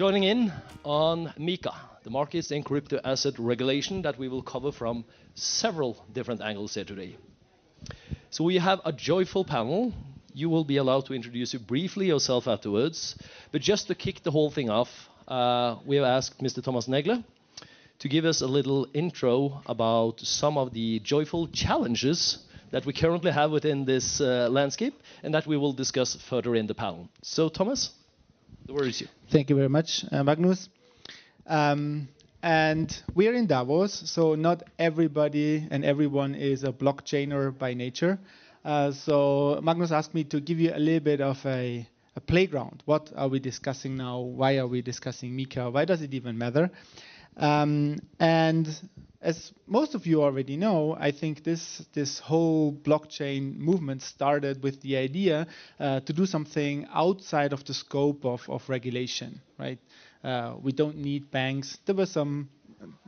joining in on MiCA, the markets and crypto asset regulation that we will cover from several different angles here today. So we have a joyful panel. You will be allowed to introduce you briefly yourself afterwards. But just to kick the whole thing off, we have asked Mr. Thomas Negle to give us a little intro about some of the joyful challenges that we currently have within this landscape and that we will discuss further in the panel. So Thomas, the word is you. Thank you very much, Magnus. And we are in Davos, so not everybody and everyone is a blockchainer by nature. So Magnus asked me to give you a little bit of a playground. What are we discussing now? Why are we discussing MiCA? Why does it even matter? And as most of you already know, I think this whole blockchain movement started with the idea to do something outside of the scope of regulation, right? We don't need banks. There were some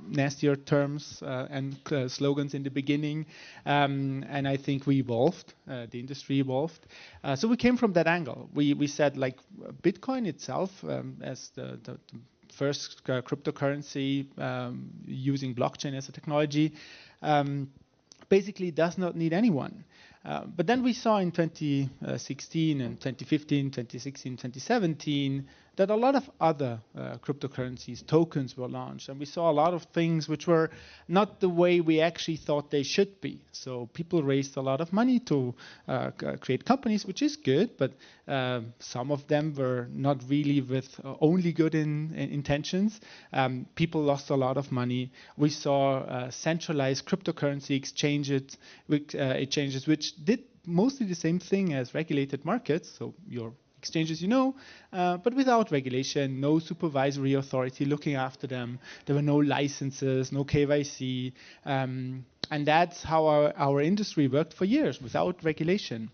nastier terms and slogans in the beginning, and I think we evolved, the industry evolved. So we came from that angle. We said like Bitcoin itself as the first cryptocurrency using blockchain as a technology basically does not need anyone. But then we saw in 2016 and 2015, 2016, 2017 that a lot of other cryptocurrencies, tokens were launched. And we saw a lot of things which were not the way we actually thought they should be. So people raised a lot of money to create companies, which is good. But some of them were not really with only good intentions. People lost a lot of money. We saw centralized cryptocurrency exchanges, which did mostly the same thing as regulated markets. So your exchanges, but without regulation, no supervisory authority looking after them. There were no licenses, no KYC. And that's how our industry worked for years, without regulation.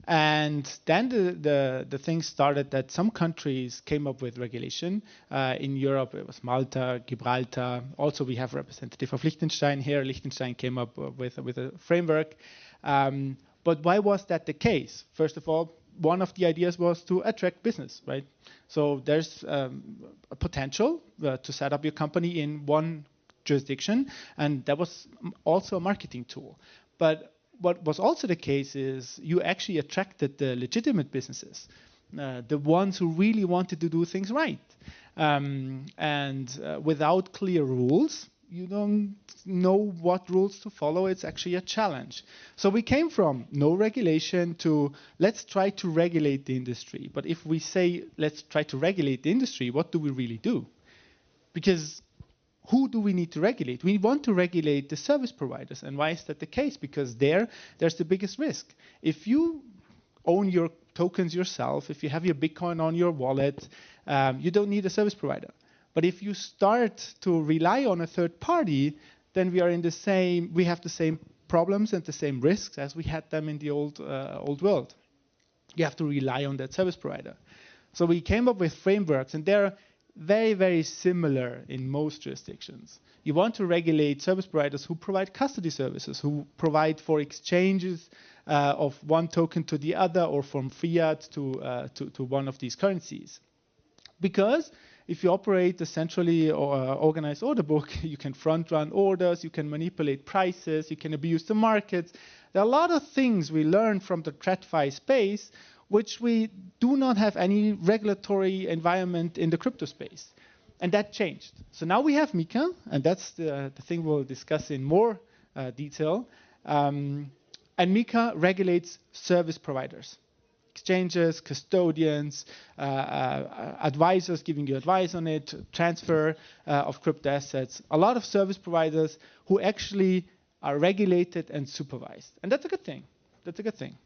And then the thing started that some countries came up with regulation. In Europe, it was Malta, Gibraltar. Also, we have a representative of Liechtenstein here. Liechtenstein came up with a framework. But why was that the case? First of all, one of the ideas was to attract business, right? So there's a potential to set up your company in one jurisdiction, and that was also a marketing tool. But what was also the case is you actually attracted the legitimate businesses, the ones who really wanted to do things right. And without clear rules, you don't know what rules to follow. It's actually a challenge. So we came from no regulation to let's try to regulate the industry. But if we say let's try to regulate the industry, what do we really do? Because who do we need to regulate? We want to regulate the service providers. And why is that the case? Because there's the biggest risk. If you own your tokens yourself, if you have your Bitcoin on your wallet, you don't need a service provider. But if you start to rely on a third party, then we have the same problems and the same risks as we had them in the old world. You have to rely on that service provider. So we came up with frameworks, and they're very, very similar in most jurisdictions. You want to regulate service providers who provide custody services, who provide for exchanges of one token to the other, or from fiat to one of these currencies. Because if you operate a centrally organized order book, you can front-run orders, you can manipulate prices, you can abuse the markets. There are a lot of things we learned from the TradFi space which we do not have any regulatory environment in the crypto space. And that changed. So now we have MiCA, and that's the thing we'll discuss in more detail. And MiCA regulates service providers. Exchanges, custodians, advisors giving you advice on it, transfer of crypto assets, a lot of service providers who actually are regulated and supervised. And that's a good thing. That's a good thing.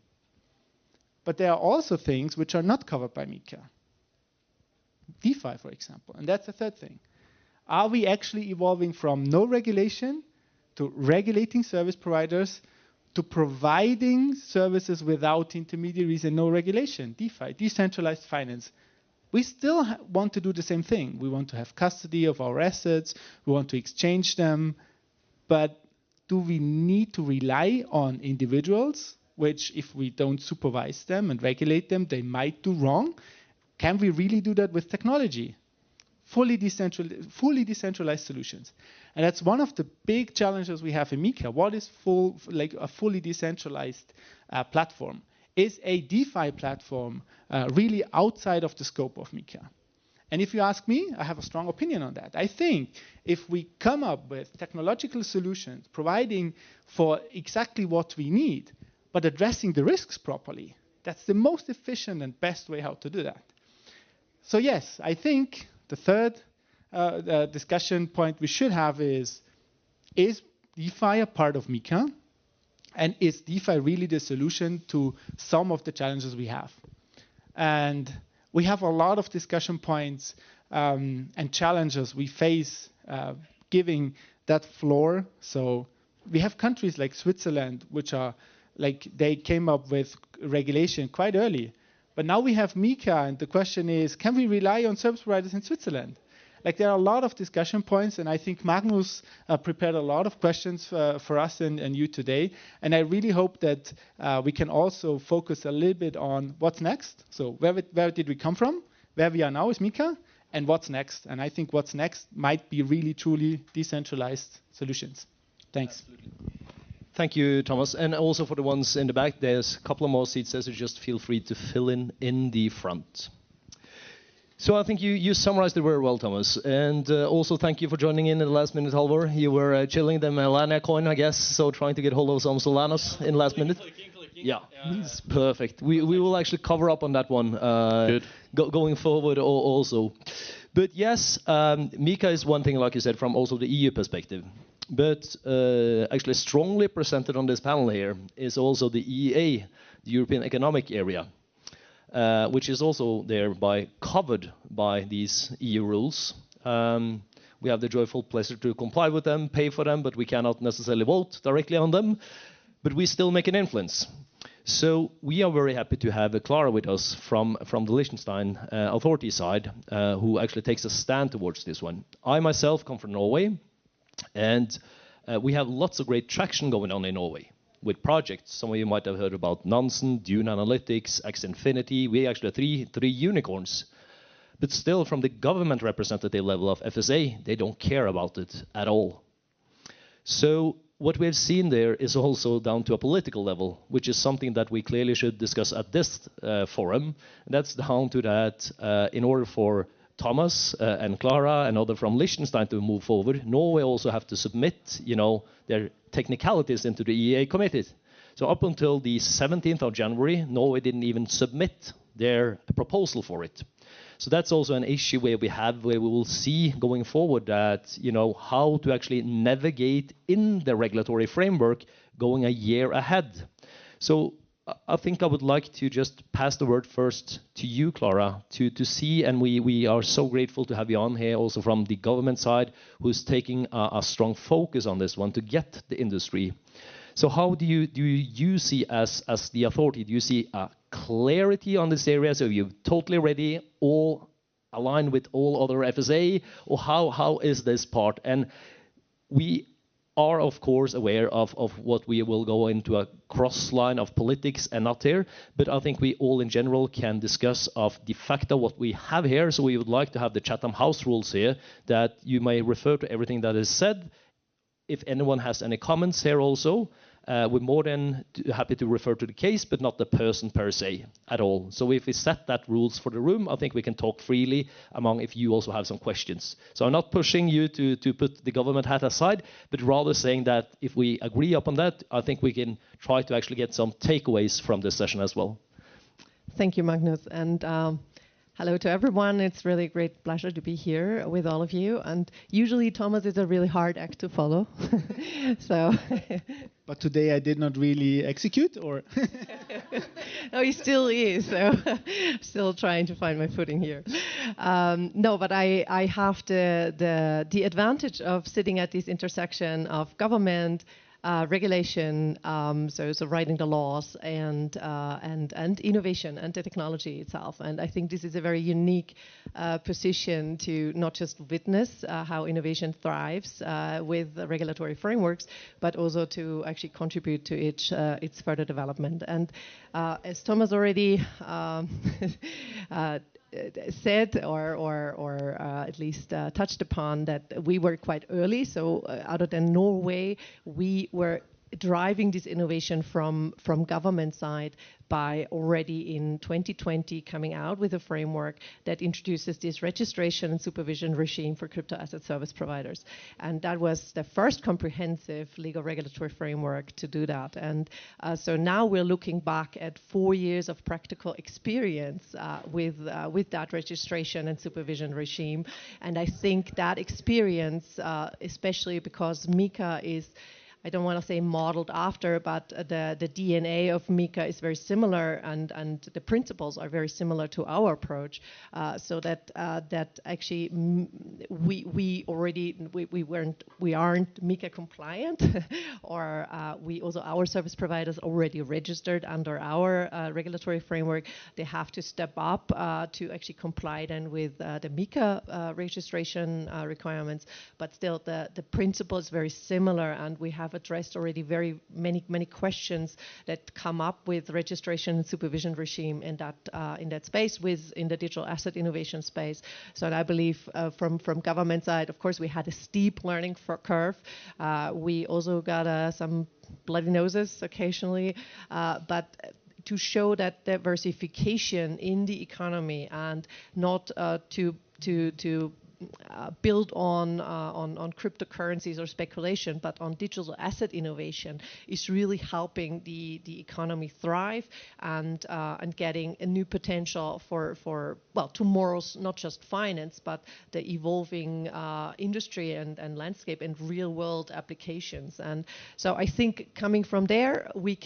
But there are also things which are not covered by MiCA. DeFi, for example. And that's the third thing. Are we actually evolving from no regulation to regulating service providers to providing services without intermediaries and no regulation? DeFi, decentralized finance. We still want to do the same thing. We want to have custody of our assets. We want to exchange them. But do we need to rely on individuals, which if we don't supervise them and regulate them, they might do wrong? Can we really do that with technology? Fully decentralized solutions. And that's one of the big challenges we have in MiCA. What is a fully decentralized platform? Is a DeFi platform really outside of the scope of MiCA? And if you ask me, I have a strong opinion on that. I think if we come up with technological solutions providing for exactly what we need, but addressing the risks properly, that's the most efficient and best way how to do that. So yes, I think the third discussion point we should have is DeFi a part of MiCA? And is DeFi really the solution to some of the challenges we have? And we have a lot of discussion points and challenges we face giving that floor. So we have countries like Switzerland, which are they came up with regulation quite early. But now we have MiCA, and the question is, can we rely on service providers in Switzerland? There are a lot of discussion points, and I think Magnus prepared a lot of questions for us and you today. And I really hope that we can also focus a little bit on what's next. So where did we come from? Where we are now is MiCA, and what's next? And I think what's next might be really, truly decentralized solutions. Thanks. Absolutely. Thank you, Thomas. And also for the ones in the back, there's a couple of more seats there, so just feel free to fill in the front. So I think you summarized it very well, Thomas. And also thank you for joining in the last minute, Halvor. You were chilling the Melania coin, I guess, so trying to get hold of some Solanas in last minute. Clicking. Yeah, it's perfect. We will actually cover up on that one going forward also. But yes, MiCA is one thing, like you said, from also the EU perspective. But actually strongly presented on this panel here is also the EEA, the European Economic Area, which is also thereby covered by these EU rules. We have the joyful pleasure to comply with them, pay for them, but we cannot necessarily vote directly on them. But we still make an influence. So we are very happy to have Clara with us from the Liechtenstein authority side, who actually takes a stand towards this one. I myself come from Norway, and we have lots of great traction going on in Norway with projects. Some of you might have heard about Nansen, Dune Analytics, X Infinity. We actually have three unicorns. But still, from the government representative level of FSA, they don't care about it at all. So what we have seen there is also down to a political level, which is something that we clearly should discuss at this forum. And that's down to that in order for Thomas and Clara and others from Liechtenstein to move forward, Norway also have to submit, their technicalities into the EEA committee. So up until the 17th of January, Norway didn't even submit their proposal for it. So that's also an issue where we will see going forward that, how to actually navigate in the regulatory framework going a year ahead. So I think I would like to just pass the word first to you, Clara, to see, and we are so grateful to have you on here also from the government side, who's taking a strong focus on this one to get the industry. So how do you see as the authority, do you see a clarity on this area? So you're totally ready, all aligned with all other FSA, or how is this part? And we are, of course, aware of what we will go into a cross line of politics and not here, but I think we all in general can discuss of de facto what we have here. So we would like to have the Chatham House rules here, that you may refer to everything that is said. If anyone has any comments here also, we're more than happy to refer to the case, but not the person per se at all. So if we set that rules for the room, I think we can talk freely among if you also have some questions. So I'm not pushing you to put the government hat aside, but rather saying that if we agree upon that, I think we can try to actually get some takeaways from this session as well. Thank you, Magnus. And hello to everyone. It's really a great pleasure to be here with all of you. And usually Thomas is a really hard act to follow. So. But today I did not really execute, or? No, he still is. So still trying to find my footing here. No, but I have the advantage of sitting at this intersection of government, regulation, so writing the laws and innovation and the technology itself. And I think this is a very unique position to not just witness how innovation thrives with the regulatory frameworks, but also to actually contribute to its further development. And as Thomas already said or at least touched upon that we were quite early. So other than Norway, we were driving this innovation from government side by already in 2020 coming out with a framework that introduces this registration and supervision regime for crypto asset service providers. And that was the first comprehensive legal regulatory framework to do that. And so now we're looking back at 4 years of practical experience with that registration and supervision regime. And I think that experience, especially because MiCA is, I don't want to say modeled after, but the DNA of MiCA is very similar, and the principles are very similar to our approach. So that actually we aren't MiCA compliant, or we also, our service providers already registered under our regulatory framework. They have to step up to actually comply then with the MiCA registration requirements. But still, the principle is very similar, and we have addressed already very many questions that come up with registration and supervision regime in that space, in the digital asset innovation space. So I believe from government side, of course, we had a steep learning curve. We also got some bloody noses occasionally, but to show that diversification in the economy and not to build on cryptocurrencies or speculation, but on digital asset innovation is really helping the economy thrive and getting a new potential for tomorrow's not just finance, but the evolving industry and landscape and real world applications. And so I think coming from there, we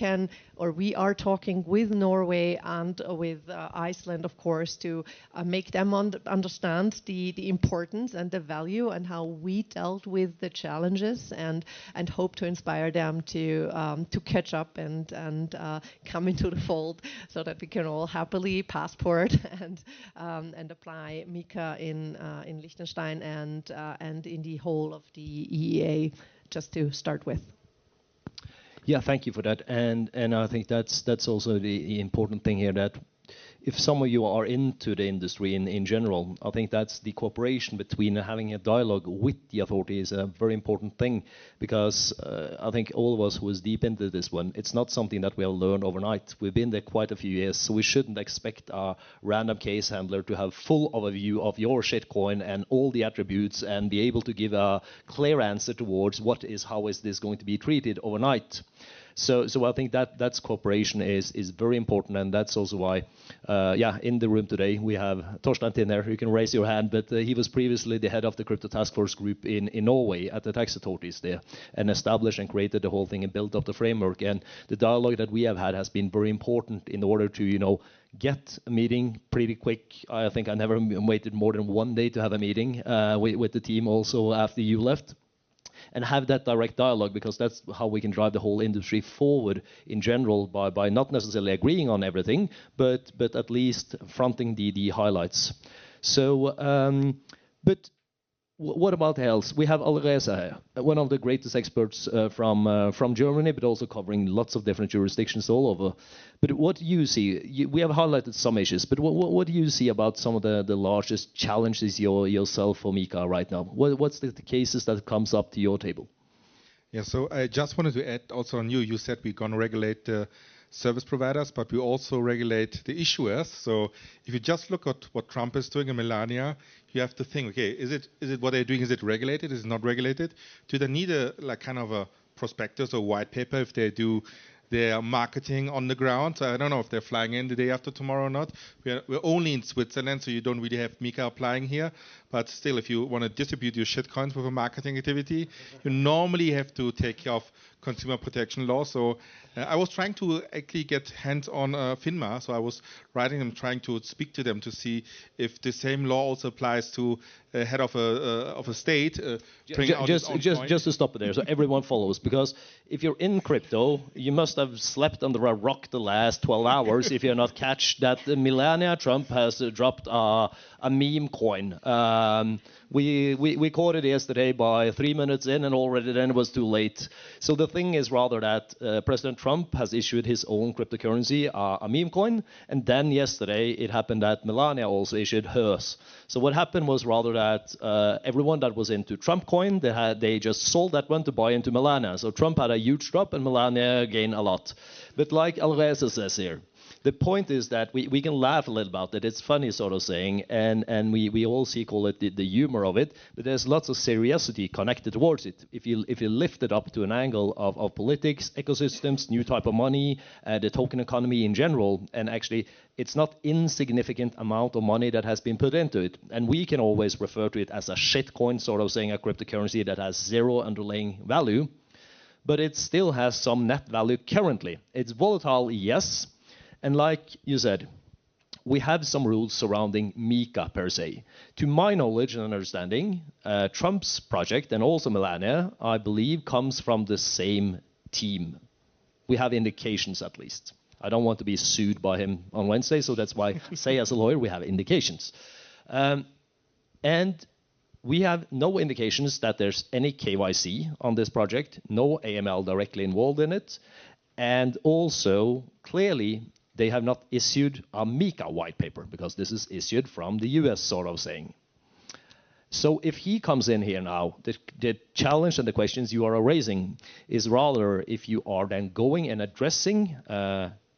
are talking with Norway and with Iceland, of course, to make them understand the importance and the value and how we dealt with the challenges, and hope to inspire them to catch up and come into the fold, so that we can all happily passport and apply MiCA in Liechtenstein and in the whole of the EEA, just to start with. Yeah, thank you for that. And I think that's also the important thing here, that if some of you are into the industry in general, I think that's the cooperation between having a dialogue with the authority is a very important thing, because I think all of us who is deep into this one, it's not something that we'll learn overnight. We've been there quite a few years, so we shouldn't expect a random case handler to have full overview of your shitcoin and all the attributes and be able to give a clear answer towards how is this going to be treated overnight. So I think that's cooperation is very important, and that's also why, in the room today we have Torstein Tinner. You can raise your hand, but he was previously the head of the crypto task force group in Norway at the tax authorities there, and established and created the whole thing and built up the framework. And the dialogue that we have had has been very important in order to get a meeting pretty quick. I think I never waited more than 1 day to have a meeting with the team also after you left, and have that direct dialogue, because that's how we can drive the whole industry forward in general, by not necessarily agreeing on everything, but at least fronting the highlights. So, but what about else? We have Alreza here, one of the greatest experts from Germany, but also covering lots of different jurisdictions all over. But what do you see? We have highlighted some issues, but what do you see about some of the largest challenges yourself for MiCA right now? What's the cases that comes up to your table? Yeah, so I just wanted to add also on you said we're going to regulate the service providers, but we also regulate the issuers. So if you just look at what Trump is doing and Melania, you have to think, okay, is it what they're doing, is it regulated, is it not regulated? Do they need a kind of a prospectus or white paper if they do their marketing on the ground? So I don't know if they're flying in the day after tomorrow or not. We're only in Switzerland, so you don't really have MiCA applying here. But still, if you want to distribute your shitcoins with a marketing activity, you normally have to take care of consumer protection law. So I was trying to actually get hands on FINMA. So I was writing them, trying to speak to them to see if the same law also applies to head of a state. Just to stop it there, so everyone follows, because if you're in crypto, you must have slept under a rock the last 12 hours if you're not catch that Melania Trump has dropped a meme coin We caught it yesterday by 3 minutes in, and already then it was too late. So the thing is rather that President Trump has issued his own cryptocurrency, a meme coin, and then yesterday it happened that Melania also issued hers. So what happened was rather that everyone that was into Trump coin, they just sold that one to buy into Melania. So Trump had a huge drop and Melania gained a lot. But like Alreza says here, the point is that we can laugh a little about it. It's funny sort of saying, and we all call it the humor of it, but there's lots of seriousity connected towards it. If you lift it up to an angle of politics, ecosystems, new type of money, the token economy in general, and actually it's not insignificant amount of money that has been put into it. And we can always refer to it as a shitcoin, sort of saying a cryptocurrency that has zero underlying value, but it still has some net value currently. It's volatile, yes. And like you said, we have some rules surrounding MiCA per se. To my knowledge and understanding, Trump's project and also Melania, I believe, comes from the same team. We have indications at least. I don't want to be sued by him on Wednesday, so that's why I say as a lawyer we have indications. And we have no indications that there's any KYC on this project, no AML directly involved in it, and also clearly they have not issued a MiCA white paper because this is issued from the US sort of saying. So if he comes in here now, the challenge and the questions you are raising is rather if you are then going and addressing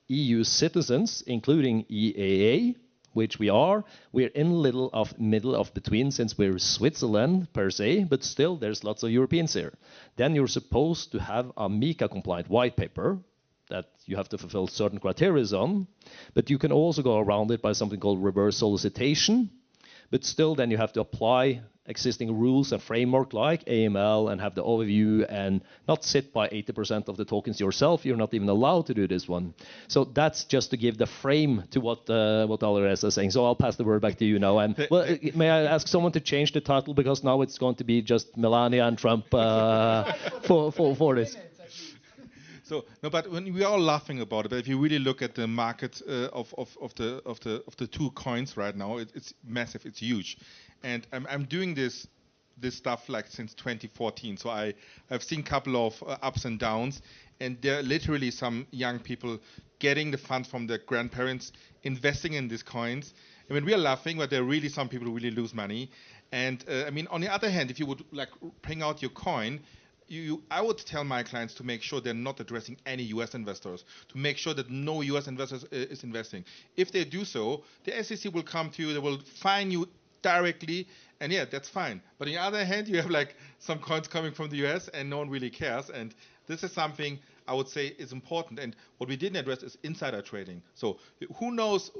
EU citizens, including EAA, which we're in middle of between since we're Switzerland per se, but still there's lots of Europeans here. Then you're supposed to have a MiCA compliant white paper that you have to fulfill certain criteria on, but you can also go around it by something called reverse solicitation, but still then you have to apply existing rules and framework like AML and have the overview and not sit by 80% of the tokens yourself. You're not even allowed to do this one. So that's just to give the frame to what Alreza is saying. So I'll pass the word back to you now. And well, may I ask someone to change the title because now it's going to be just Melania and Trump for this. So no, but when we are all laughing about it, but if you really look at the market of the two coins right now, it's massive, it's huge, and I'm doing this stuff like since 2014. So I've seen a couple of ups and downs, and there are literally some young people getting the funds from their grandparents, investing in these coins. I mean, we are laughing, but there are really some people who really lose money. And I mean, on the other hand, if you would like bring out your coin, I would tell my clients to make sure they're not addressing any US investors, to make sure that no US investors is investing. If they do so, the SEC will come to you, they will fine you directly, and yeah, that's fine. But on the other hand, you have like some coins coming from the US and no one really cares, and this is something I would say is important. And what we didn't address is insider trading. So who knows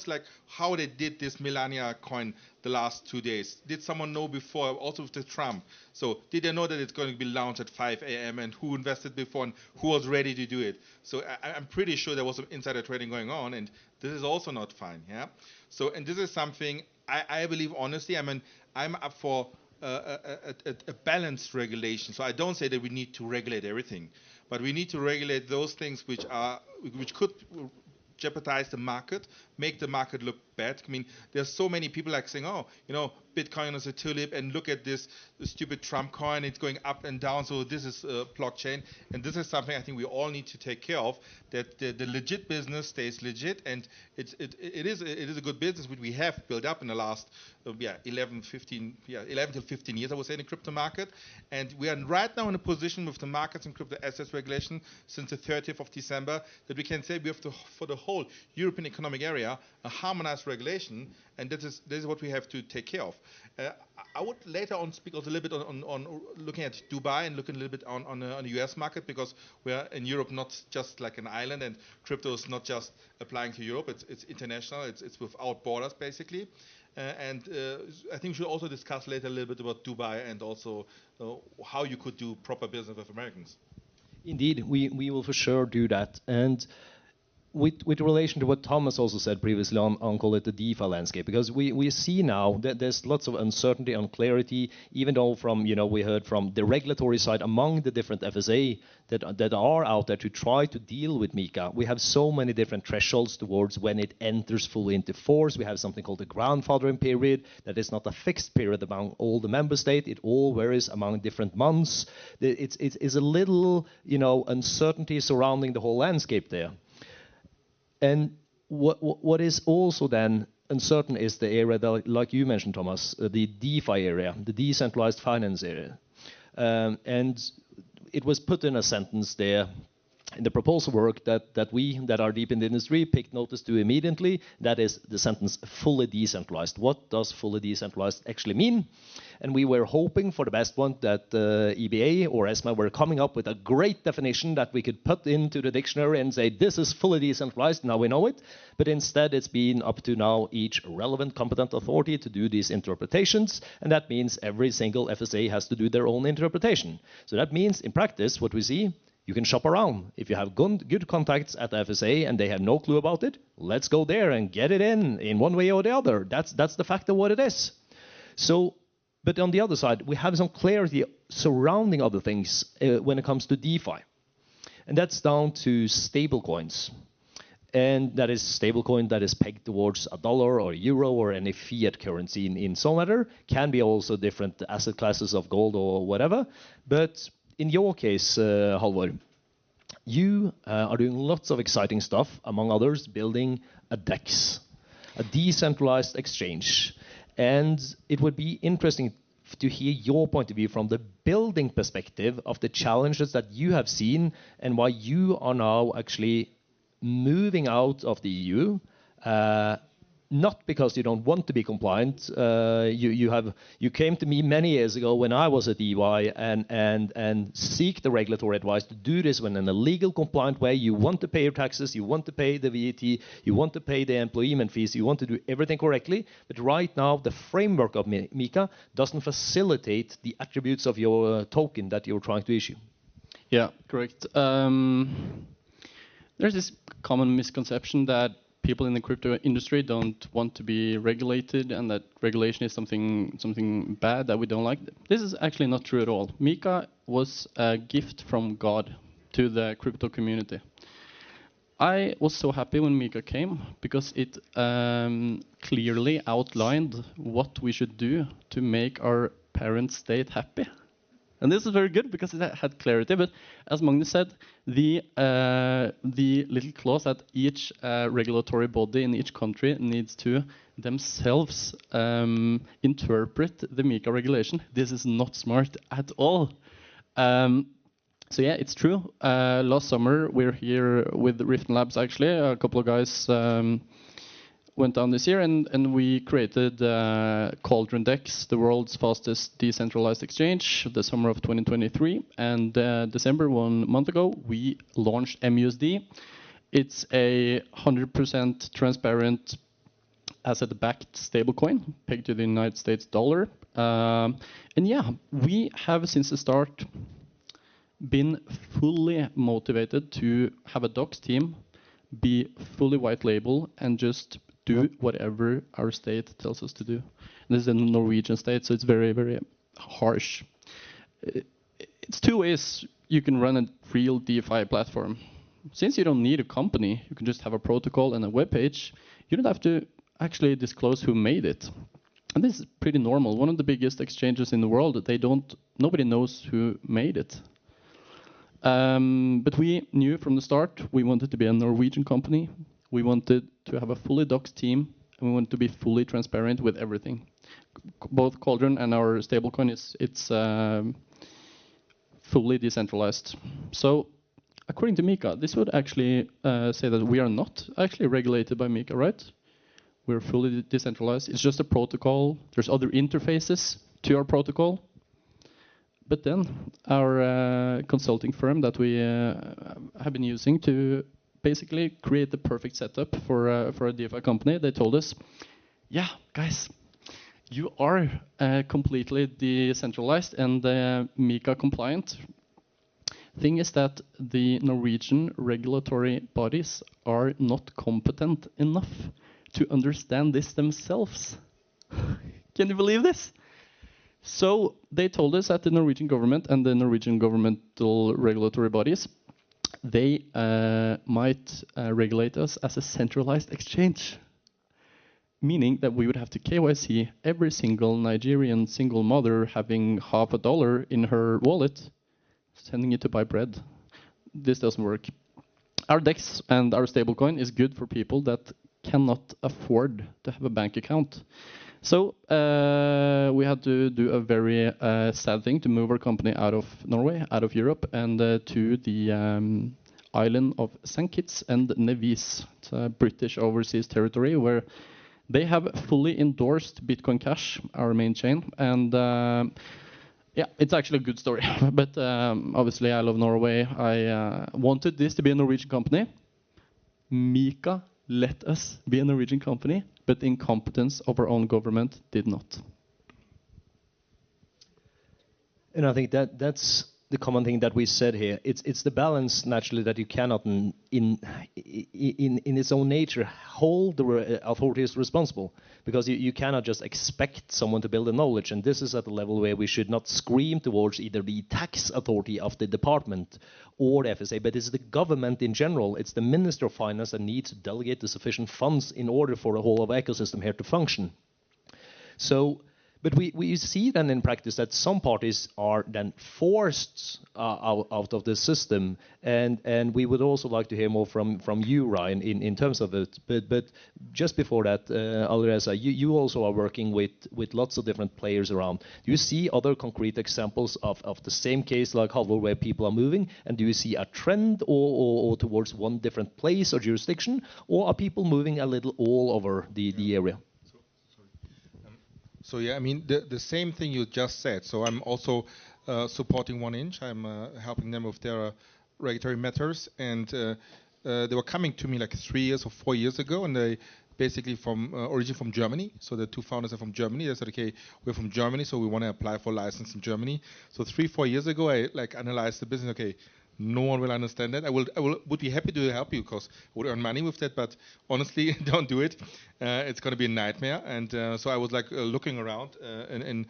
like how they did this Melania coin the last 2 days? Did someone know before, also with the Trump? So did they know that it's going to be launched at 5 a.m. and who invested before and who was ready to do it? So I'm pretty sure there was some insider trading going on, and this is also not fine. Yeah. So, and this is something I believe honestly. I mean, I'm up for a balanced regulation. So I don't say that we need to regulate everything, but we need to regulate those things which could jeopardize the market, make the market look bad. I mean, there's so many people like saying, oh, you know, Bitcoin is a tulip, and look at this stupid Trump coin, it's going up and down, so this is blockchain. And this is something I think we all need to take care of, that the legit business stays legit, and it is a good business which we have built up in the last 11 to 15 years, I would say, in the crypto market. And we are right now in a position with the markets and crypto assets regulation since the 30th of December that we can say we have for the whole European economic area a harmonized regulation, and this is what we have to take care of. I would later on speak also a little bit on looking at Dubai and looking a little bit on the US market, because we are in Europe not just like an island, and crypto is not just applying to Europe, it's international, it's without borders basically. And I think we should also discuss later a little bit about Dubai and also how you could do proper business with Americans. Indeed, we will for sure do that. And with relation to what Thomas also said previously on call it the DeFi landscape, because we see now that there's lots of uncertainty, unclarity, even though from, we heard from the regulatory side among the different FSA that are out there to try to deal with MiCA. We have so many different thresholds towards when it enters fully into force. We have something called the grandfathering period that is not a fixed period among all the member states. It all varies among different months. It's a little, uncertainty surrounding the whole landscape there. And what is also then uncertain is the area that, like you mentioned, Thomas, the DeFi area, the decentralized finance area. And it was put in a sentence there in the proposal work that we that are deep in the industry picked notice to immediately. That is the sentence fully decentralized. What does fully decentralized actually mean? And we were hoping for the best one that EBA or ESMA were coming up with a great definition that we could put into the dictionary and say, this is fully decentralized, now we know it. But instead, it's been up to now each relevant competent authority to do these interpretations. And that means every single FSA has to do their own interpretation. So that means, in practice, what we see, you can shop around. If you have good contacts at the FSA and they have no clue about it, let's go there and get it in one way or the other. That's the fact of what it is. So, but on the other side, we have some clarity surrounding other things when it comes to DeFi. And that's down to stablecoins. And that is stablecoin that is pegged towards $1 or euro or any fiat currency in some matter. Can be also different asset classes of gold or whatever. But in your case, Halvor, you are doing lots of exciting stuff, among others, building a DEX, a decentralized exchange. And it would be interesting to hear your point of view from the building perspective of the challenges that you have seen and why you are now actually moving out of the EU. Not because you don't want to be compliant. You came to me many years ago when I was at EY and seek the regulatory advice to do this in a legal compliant way. You want to pay your taxes, you want to pay the VAT, you want to pay the employment fees, you want to do everything correctly. But right now, the framework of MiCA doesn't facilitate the attributes of your token that you're trying to issue. Yeah, correct. There's this common misconception that people in the crypto industry don't want to be regulated and that regulation is something bad that we don't like. This is actually not true at all. MiCA was a gift from God to the crypto community. I was so happy when MiCA came because it clearly outlined what we should do to make our parent state happy. And this is very good because it had clarity. But as Magnus said, the little clause that each regulatory body in each country needs to themselves interpret the MiCA regulation. This is not smart at all. So yeah, it's true. Last summer, we're here with Rift Labs, actually. A couple of guys went down this year, and we created Cauldron DEX, the world's fastest decentralized exchange, the summer of 2023. And December, 1 month ago, we launched MUSD. It's a 100% transparent asset-backed stablecoin pegged to the United States dollar. And yeah, we have since the start been fully motivated to have a docs team, be fully white label, and just do whatever our state tells us to do. And this is a Norwegian state, so it's very, very harsh. It's two ways you can run a real DeFi platform. Since you don't need a company, you can just have a protocol and a web page. You don't have to actually disclose who made it. And this is pretty normal. One of the biggest exchanges in the world, nobody knows who made it. But we knew from the start we wanted to be a Norwegian company. We wanted to have a fully docs team, and we wanted to be fully transparent with everything. Both Cauldron and our stablecoin, it's fully decentralized. So, according to MiCA, this would actually say that we are not actually regulated by MiCA, right? We're fully decentralized. It's just a protocol. There's other interfaces to our protocol. But then our consulting firm that we have been using to basically create the perfect setup for a DeFi company, they told us, yeah, guys, you are completely decentralized and MiCA compliant. Thing is that the Norwegian regulatory bodies are not competent enough to understand this themselves. Can you believe this? So they told us that the Norwegian government and the Norwegian governmental regulatory bodies, they might regulate us as a centralized exchange, meaning that we would have to KYC every single Nigerian single mother having $50 in her wallet, sending it to buy bread. This doesn't work. Our DEX and our stablecoin is good for people that cannot afford to have a bank account. So we had to do a very sad thing to move our company out of Norway, out of Europe, and to the island of St. Kitts and Nevis. It's a British overseas territory where they have fully endorsed Bitcoin Cash, our main chain. And yeah, it's actually a good story. But obviously I love Norway. I wanted this to be a Norwegian company. MiCA let us be a Norwegian company, but the incompetence of our own government did not. And I think that's the common thing that we said here. It's the balance naturally that you cannot, in its own nature, hold the authorities responsible, because you cannot just expect someone to build the knowledge. And this is at the level where we should not scream towards either the tax authority of the department or the FSA, but it's the government in general. It's the Minister of Finance that needs to delegate the sufficient funds in order for the whole of ecosystem here to function. So. But we see then in practice that some parties are then forced out of the system, and we would also like to hear more from you, Ryan, in terms of it. But just before that, Alireza, you also are working with lots of different players around. Do you see other concrete examples of the same case like Halvor where people are moving, and do you see a trend or towards one different place or jurisdiction, or are people moving a little all over the area? So yeah, I mean, the same thing you just said. So I'm also supporting 1inch. I'm helping them with their regulatory matters. And they were coming to me like 3 years or 4 years ago, and they basically originally from Germany. So the two founders are from Germany. They said, okay, we're from Germany, so we want to apply for a license in Germany. So 3-4 years ago, I like analyzed the business. Okay, no one will understand that. I would be happy to help you because I would earn money with that, but honestly, don't do it. It's going to be a nightmare. And so I was like looking around in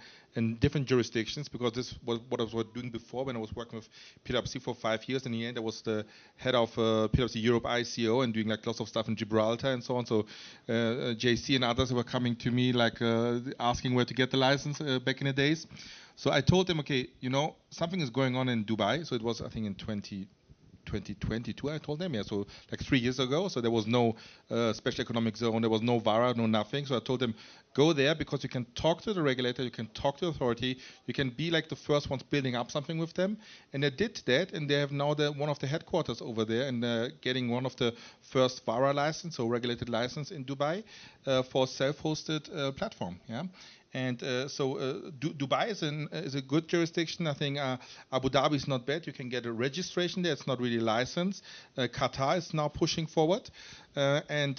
different jurisdictions, because this was what I was doing before when I was working with PwC for 5 years. In the end, I was the head of PwC Europe ICO and doing like lots of stuff in Gibraltar and so on. So JC and others were coming to me like asking where to get the license back in the days. So I told them, okay, you know, something is going on in Dubai. So it was, I think, in 2022, I told them, yeah, so like 3 years ago. So there was no special economic zone, there was no VARA, no nothing. So I told them, go there because you can talk to the regulator, you can talk to the authority, you can be like the first ones building up something with them. And they did that, and they have now one of the headquarters over there, and getting one of the first VARA license, so regulated license in Dubai, for self-hosted platform, yeah. And Dubai is a good jurisdiction. I think Abu Dhabi is not bad. You can get a registration there. It's not really licensed. Qatar is now pushing forward. And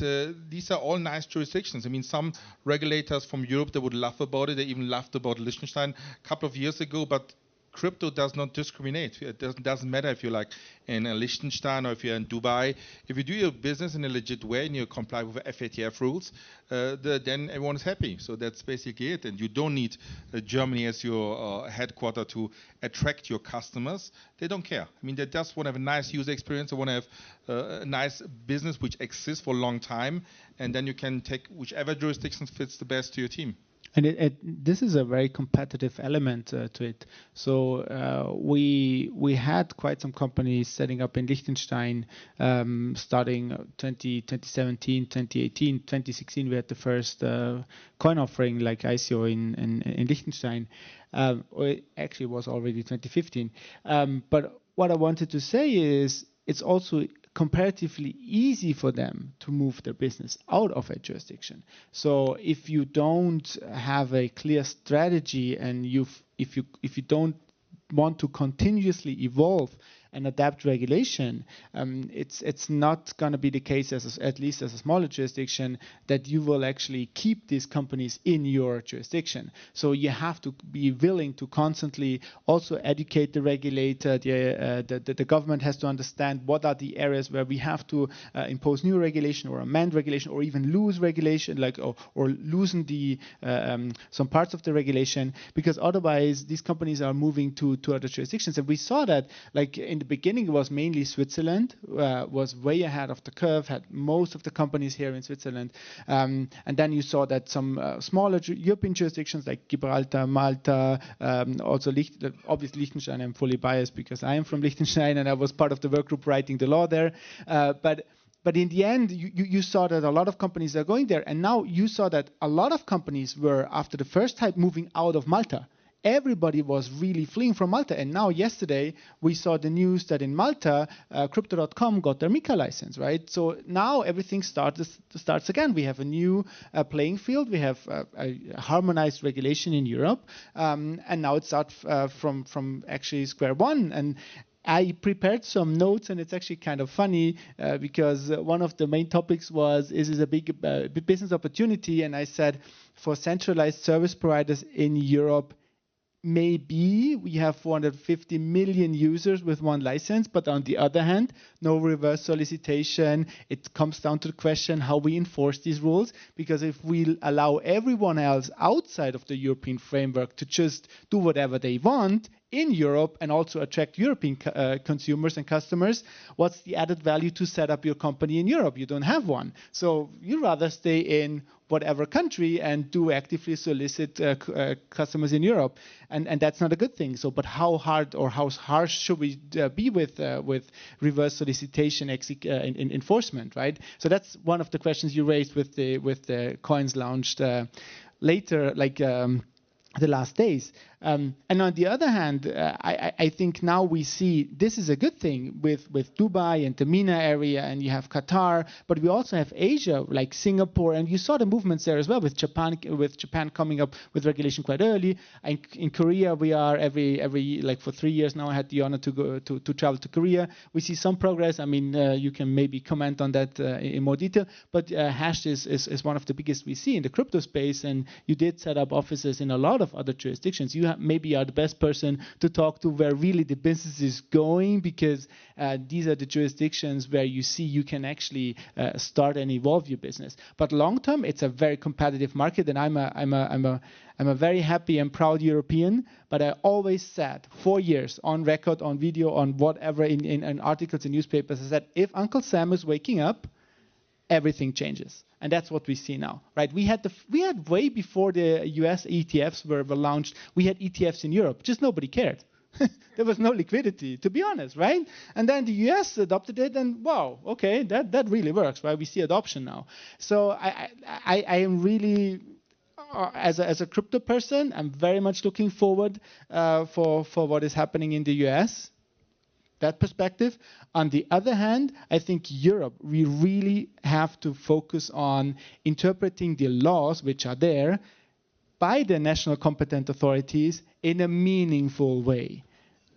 these are all nice jurisdictions. I mean, some regulators from Europe, they would laugh about it. They even laughed about Liechtenstein a couple of years ago. But crypto does not discriminate. It doesn't matter if you're like in Liechtenstein or if you're in Dubai. If you do your business in a legit way and you comply with FATF rules, then everyone is happy. So that's basically it. And you don't need Germany as your headquarter to attract your customers. They don't care. I mean, they just want to have a nice user experience. They want to have a nice business which exists for a long time. And then you can take whichever jurisdiction fits the best to your team. And this is a very competitive element to it. So we had quite some companies setting up in Liechtenstein starting 2017, 2018, 2016. We had the first coin offering like ICO in Liechtenstein. Or it actually was already 2015. But what I wanted to say is it's also comparatively easy for them to move their business out of a jurisdiction. So if you don't have a clear strategy and if you don't want to continuously evolve and adapt regulation, it's not going to be the case, at least as a smaller jurisdiction, that you will actually keep these companies in your jurisdiction. So you have to be willing to constantly also educate the regulator. The government has to understand what are the areas where we have to impose new regulation or amend regulation or even lose regulation, or loosen some parts of the regulation, because otherwise these companies are moving to other jurisdictions. And we saw that, like in the beginning, it was mainly Switzerland was way ahead of the curve, had most of the companies here in Switzerland, and then you saw that some smaller European jurisdictions like Gibraltar, Malta, also obviously Liechtenstein. I'm fully biased because I am from Liechtenstein and I was part of the work group writing the law there, but in the end, you saw that a lot of companies are going there, and now you saw that a lot of companies were, after the first type, moving out of Malta. Everybody was really fleeing from Malta, and now yesterday we saw the news that in Malta, Crypto.com got their MiCA license, right? So now everything starts again. We have a new playing field. We have a harmonized regulation in Europe, and now it starts from actually square one. And I prepared some notes, and it's actually kind of funny because one of the main topics was, is this a big business opportunity? And I said, for centralized service providers in Europe, maybe we have 450 million users with one license, but on the other hand, no reverse solicitation. It comes down to the question how we enforce these rules, because if we allow everyone else outside of the European framework to just do whatever they want in Europe and also attract European consumers and customers, what's the added value to set up your company in Europe? You don't have one. So you rather stay in whatever country and do actively solicit customers in Europe. And that's not a good thing. So, but how hard or how harsh should we be with reverse solicitation enforcement, right? So that's one of the questions you raised with the coins launched later, like the last days. And on the other hand, I think now we see this is a good thing with Dubai and the MENA area, and you have Qatar, but we also have Asia like Singapore, and you saw the movements there as well with Japan coming up with regulation quite early. And in Korea, we are every like for 3 years now. I had the honor to go to travel to Korea. We see some progress. I mean, you can maybe comment on that in more detail, but Hash is one of the biggest we see in the crypto space, and you did set up offices in a lot of other jurisdictions. You maybe are the best person to talk to where really the business is going, because these are the jurisdictions where you see you can actually start and evolve your business. But long term, it's a very competitive market, and I'm a very happy and proud European. But I always said, 4 years on record, on video, on whatever, in articles in newspapers, I said, if Uncle Sam is waking up, everything changes. And that's what we see now, right? We had way before the US ETFs were launched, we had ETFs in Europe, just nobody cared. There was no liquidity, to be honest, right? And then the US adopted it, and wow, okay, that really works, right? We see adoption now. So I am really, as a crypto person, I'm very much looking forward for what is happening in the US. That perspective. On the other hand, I think Europe, we really have to focus on interpreting the laws which are there by the national competent authorities in a meaningful way.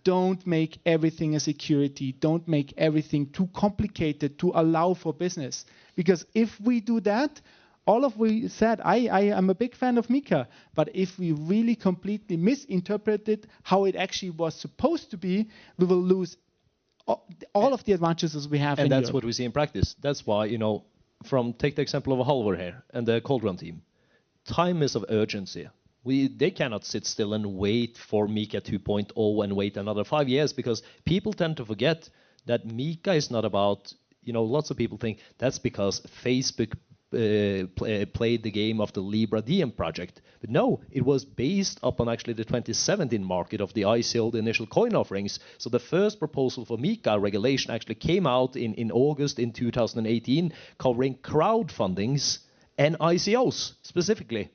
Don't make everything a security. Don't make everything too complicated to allow for business. Because if we do that, all of we said, I am a big fan of MiCA, but if we really completely misinterpret it, how it actually was supposed to be, we will lose all of the advantages we have in Europe. And that's what we see in practice. That's why, take the example of Halvor here and the Cold Run team. Time is of urgency. They cannot sit still and wait for MiCA 2.0 and wait another 5 years, because people tend to forget that MiCA is not about, lots of people think that's because Facebook played the game of the Libra Diem project. But no, it was based upon actually the 2017 market of the ICO, the initial coin offerings. So the first proposal for MiCA regulation actually came out in August in 2018, covering crowdfundings and ICOs specifically.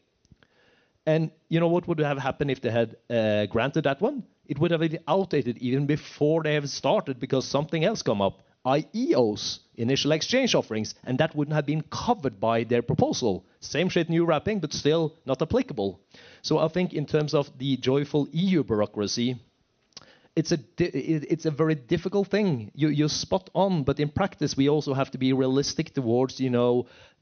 And what would have happened if they had granted that one? It would have been outdated even before they have started, because something else come up. IEOs, initial exchange offerings, and that wouldn't have been covered by their proposal. Same shit, new wrapping, but still not applicable. So I think in terms of the joyful EU bureaucracy, it's a very difficult thing. You're spot on, but in practice we also have to be realistic towards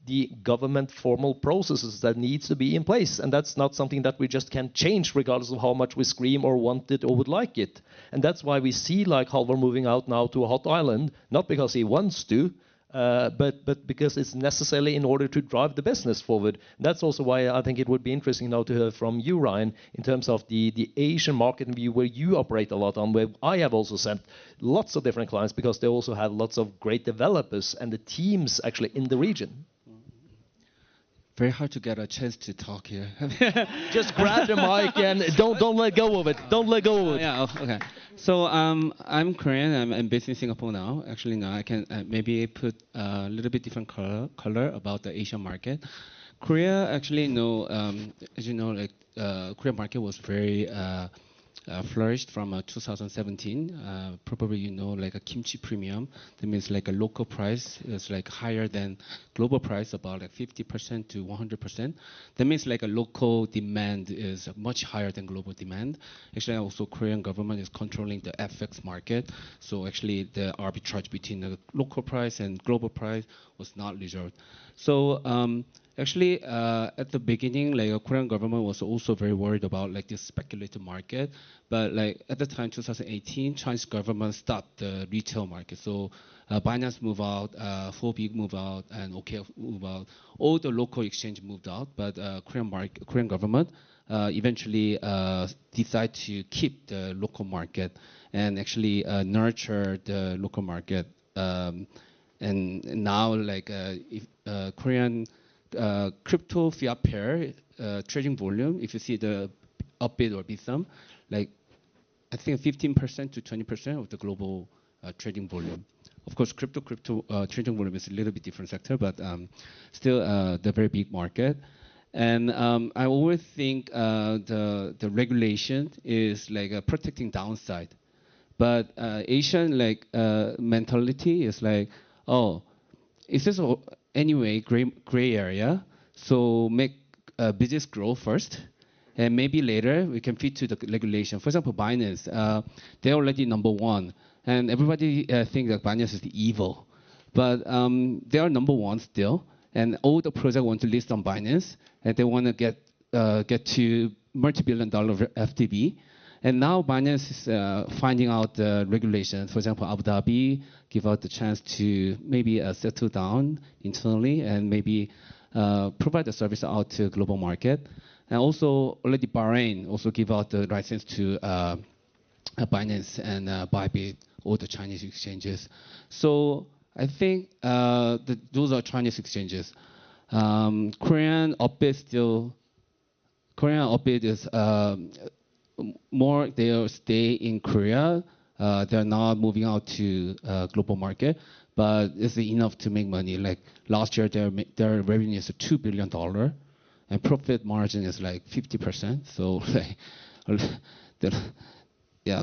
the government formal processes that needs to be in place, and that's not something that we just can change regardless of how much we scream or want it or would like it. And that's why we see like Halvor moving out now to a hot island, not because he wants to, but because it's necessary in order to drive the business forward. That's also why I think it would be interesting now to hear from you, Ryan, in terms of the Asian market view where you operate a lot on, where I have also sent lots of different clients because they also have lots of great developers and the teams actually in the region. Very hard to get a chance to talk here. Just grab the mic and don't let go of it. Don't let go of it. Yeah, okay. So I'm Korean. I'm based in Singapore now. Actually, now I can maybe put a little bit different color about the Asian market. Korea actually, as you know, like Korean market was very flourished from 2017. Probably like a kimchi premium. That means like a local price is like higher than global price, about like 50% to 100%. That means like a local demand is much higher than global demand. Actually, also Korean government is controlling the FX market. So actually the arbitrage between the local price and global price was not resolved. So actually, at the beginning, like Korean government was also very worried about like this speculative market. But like at the time, 2018, Chinese government stopped the retail market. So Binance moved out, Phobik moved out, and OKF moved out. All the local exchange moved out, but Korean government eventually decided to keep the local market and actually nurture the local market. And now, like if Korean crypto fiat pair trading volume, if you see the Upbit or Bitsum, like I think 15% to 20% of the global trading volume. Of course, crypto trading volume is a little bit different sector, but still the very big market. And I always think the regulation is like protecting downside, but Asian like mentality is like, oh, is this anyway gray area? So make business grow first, and maybe later we can fit to the regulation. For example, Binance, they're already number one, and everybody think that Binance is the evil, but they are number one still, and all the projects want to list on Binance, and they want to get to multi-billion-dollar FTB. And now Binance is finding out the regulations. For example, Abu Dhabi give out the chance to maybe settle down internally and maybe provide the service out to global market. And also already Bahrain also give out the license to Binance and Bybit, all the Chinese exchanges. So I think those are Chinese exchanges. Korean Upbit is more they'll stay in Korea. They're not moving out to global market, but it's enough to make money. Like last year, their revenue is $2 billion, and profit margin is like 50%. So like,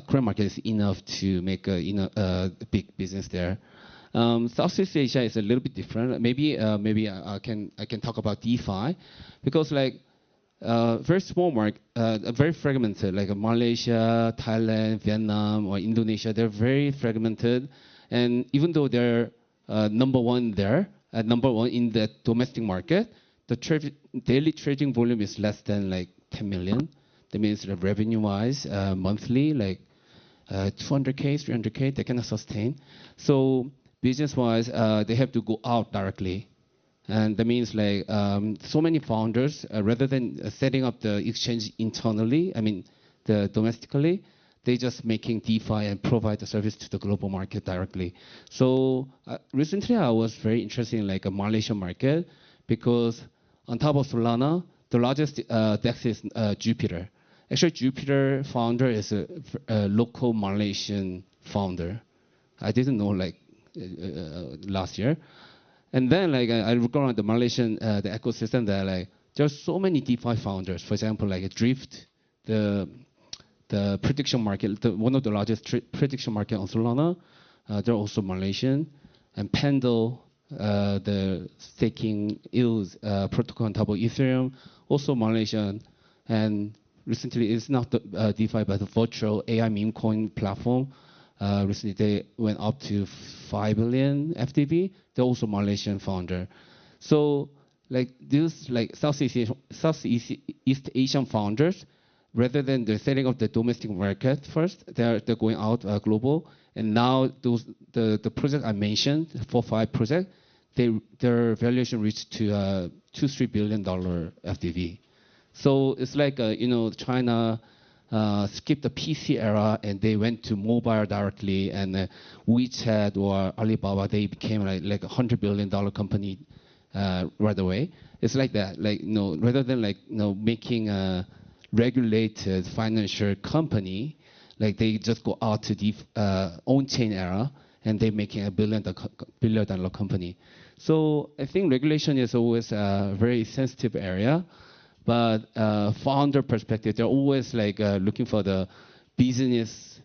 Korean market is enough to make a big business there. Southeast Asia is a little bit different. Maybe I can talk about DeFi, because like very small market, very fragmented, like Malaysia, Thailand, Vietnam, or Indonesia. They're very fragmented, and even though they're number one there, number one in the domestic market, the daily trading volume is less than like 10 million. That means the revenue-wise, monthly, like 200K, 300K, they cannot sustain. So business-wise, they have to go out directly. And that means like so many founders, rather than setting up the exchange internally, domestically, they just making DeFi and provide the service to the global market directly. So recently I was very interested in like a Malaysian market, because on top of Solana, the largest DEX is Jupiter. Actually, Jupiter founder is a local Malaysian founder. I didn't know like last year. And then like I look around the Malaysian the ecosystem there, like there's so many DeFi founders. For example, like Drift, the prediction market, one of the largest prediction market on Solana. They're also Malaysian. And Pendle, the staking yields protocol on top of Ethereum, also Malaysian. And recently, it's not the, DeFi, but the virtual AI meme coin platform. Recently, they went up to 5 billion FTV. They're also Malaysian founder. So, like these, like Southeast Asian founders, rather than they're setting up the domestic market first, they're going out global. And now the project I mentioned, 4-5 project, their valuation reached to $2-3 billion FDV. So it's like China skipped the PC era and they went to mobile directly, and WeChat or Alibaba, they became like $100 billion company right away. It's like that, like rather than making a regulated financial company, like they just go out to the on-chain era and they're making a billion-dollar company. So I think regulation is always a very sensitive area, but founder perspective, they're always like looking for the business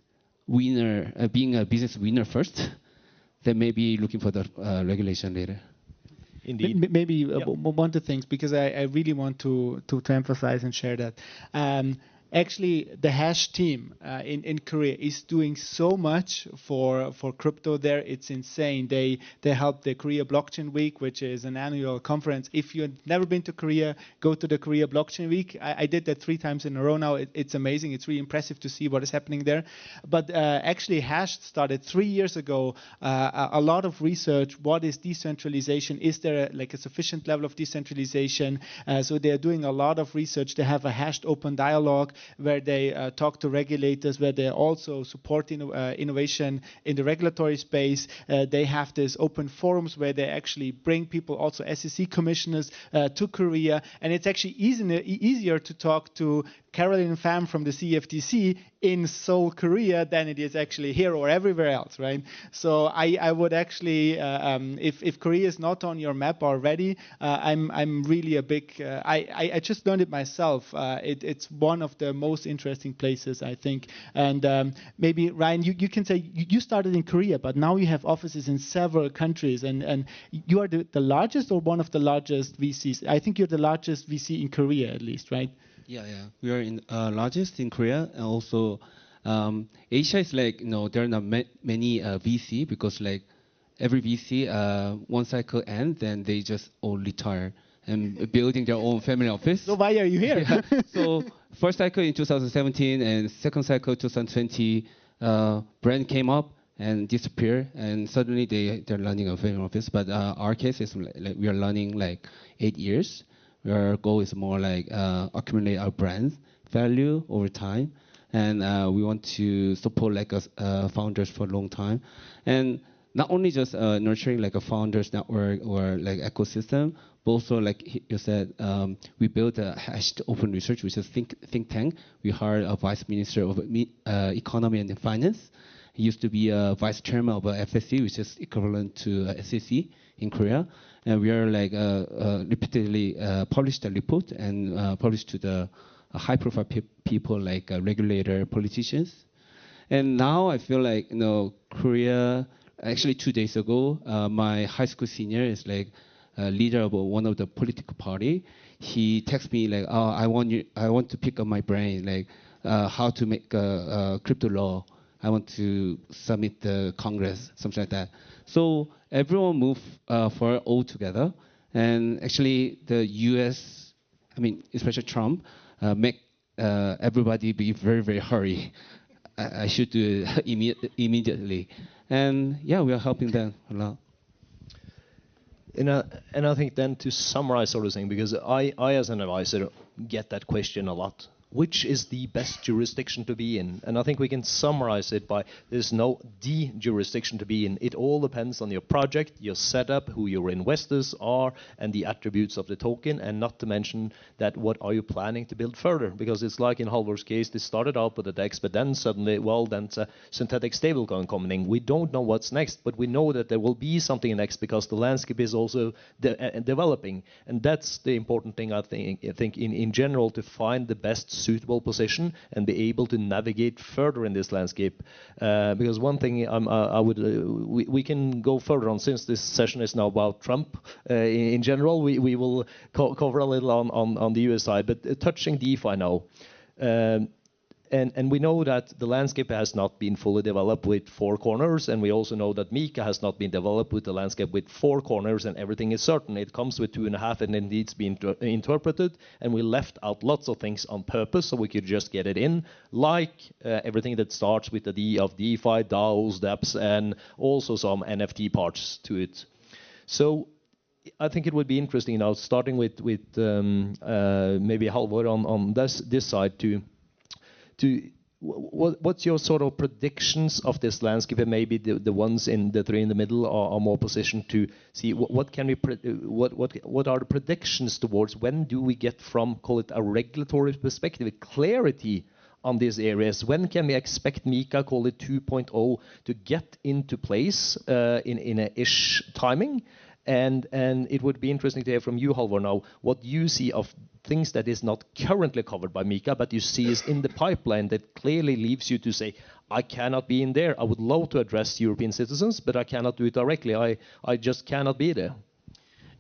winner, being a business winner first, then maybe looking for the regulation later. Indeed. Maybe one of the things, because I really want to emphasize and share that. Actually, the Hash team in Korea is doing so much for crypto there. It's insane. They help the Korea Blockchain Week, which is an annual conference. If you've never been to Korea, go to the Korea Blockchain Week. I did that 3 times in a row now. It's amazing. It's really impressive to see what is happening there. But actually, Hash started 3 years ago. A lot of research. What is decentralization? Is there a sufficient level of decentralization? So they're doing a lot of research. They have a hashed open dialogue where they talk to regulators, where they also support innovation in the regulatory space. They have this open forums where they actually bring people, also SEC commissioners, to Korea. And it's actually easier to talk to Caroline Pham from the CFTC in Seoul, Korea, than it is actually here or everywhere else, right? So I would actually, if Korea is not on your map already, I'm really a big. I just learned it myself. It's one of the most interesting places, I think. And maybe Ryan, you can say you started in Korea, but now you have offices in several countries, and you are the largest or one of the largest VCs. I think you're the largest VC in Korea, at least, right? Yeah. We are in largest in Korea, and also Asia is like there are not many VC, because like every VC one cycle ends, then they just all retire and building their own family office. So why are you here? Yeah. So first cycle in 2017 and second cycle 2020, brand came up and disappeared, and suddenly they're running a family office. But our case is like we are running like 8 years. Our goal is more like accumulate our brand value over time, and we want to support like founders for a long time, and not only just nurturing like a founders network or like ecosystem, but also like you said, we built a hashed open research, which is think tank. We hired a vice minister of economy and finance. He used to be a vice chairman of FSC, which is equivalent to SEC in Korea. And we are like repeatedly published a report and published to the high-profile people like regulator, politicians. And now I feel like Korea. Actually, 2 days ago, my high school senior is like a leader of one of the political party. He texts me like, "Oh, I want to pick up my brain, like how to make a crypto law. I want to submit the Congress, something like that." So everyone moved for all together, and actually the U.S., I mean, especially Trump, make everybody be very, very hurry. I should do it immediately, and yeah, we are helping them a lot. And I think then to summarize sort of thing, because I as an advisor get that question a lot. Which is the best jurisdiction to be in? And I think we can summarize it by there's no the jurisdiction to be in. It all depends on your project, your setup, who your investors are, and the attributes of the token, and not to mention that what are you planning to build further? Because it's like in Halvor's case, they started out with a DEX, but then suddenly, then it's a synthetic stablecoin coming. We don't know what's next, but we know that there will be something next because the landscape is also developing. And that's the important thing, I think in general, to find the best suitable position and be able to navigate further in this landscape. Because one thing we can go further on, since this session is now about Trump. In general, we will cover a little on the US side, but touching DeFi now. And we know that the landscape has not been fully developed with four corners, and we also know that MiCA has not been developed with the landscape with four corners and everything is certain. It comes with 2.5 and it needs to be interpreted, and we left out lots of things on purpose so we could just get it in, like everything that starts with the D of DeFi, DAOs, dApps, and also some NFT parts to it. So I think it would be interesting now, starting with maybe Halvor on this side what's your sort of predictions of this landscape, and maybe the ones in the three in the middle are more positioned to see what are the predictions towards when do we get from, call it a regulatory perspective, clarity on these areas? When can we expect MiCA, call it 2.0, to get into place in a ish timing? And it would be interesting to hear from you, Halvor, now what you see of things that is not currently covered by MiCA, but you see is in the pipeline that clearly leaves you to say, I cannot be in there. I would love to address European citizens, but I cannot do it directly. I just cannot be there.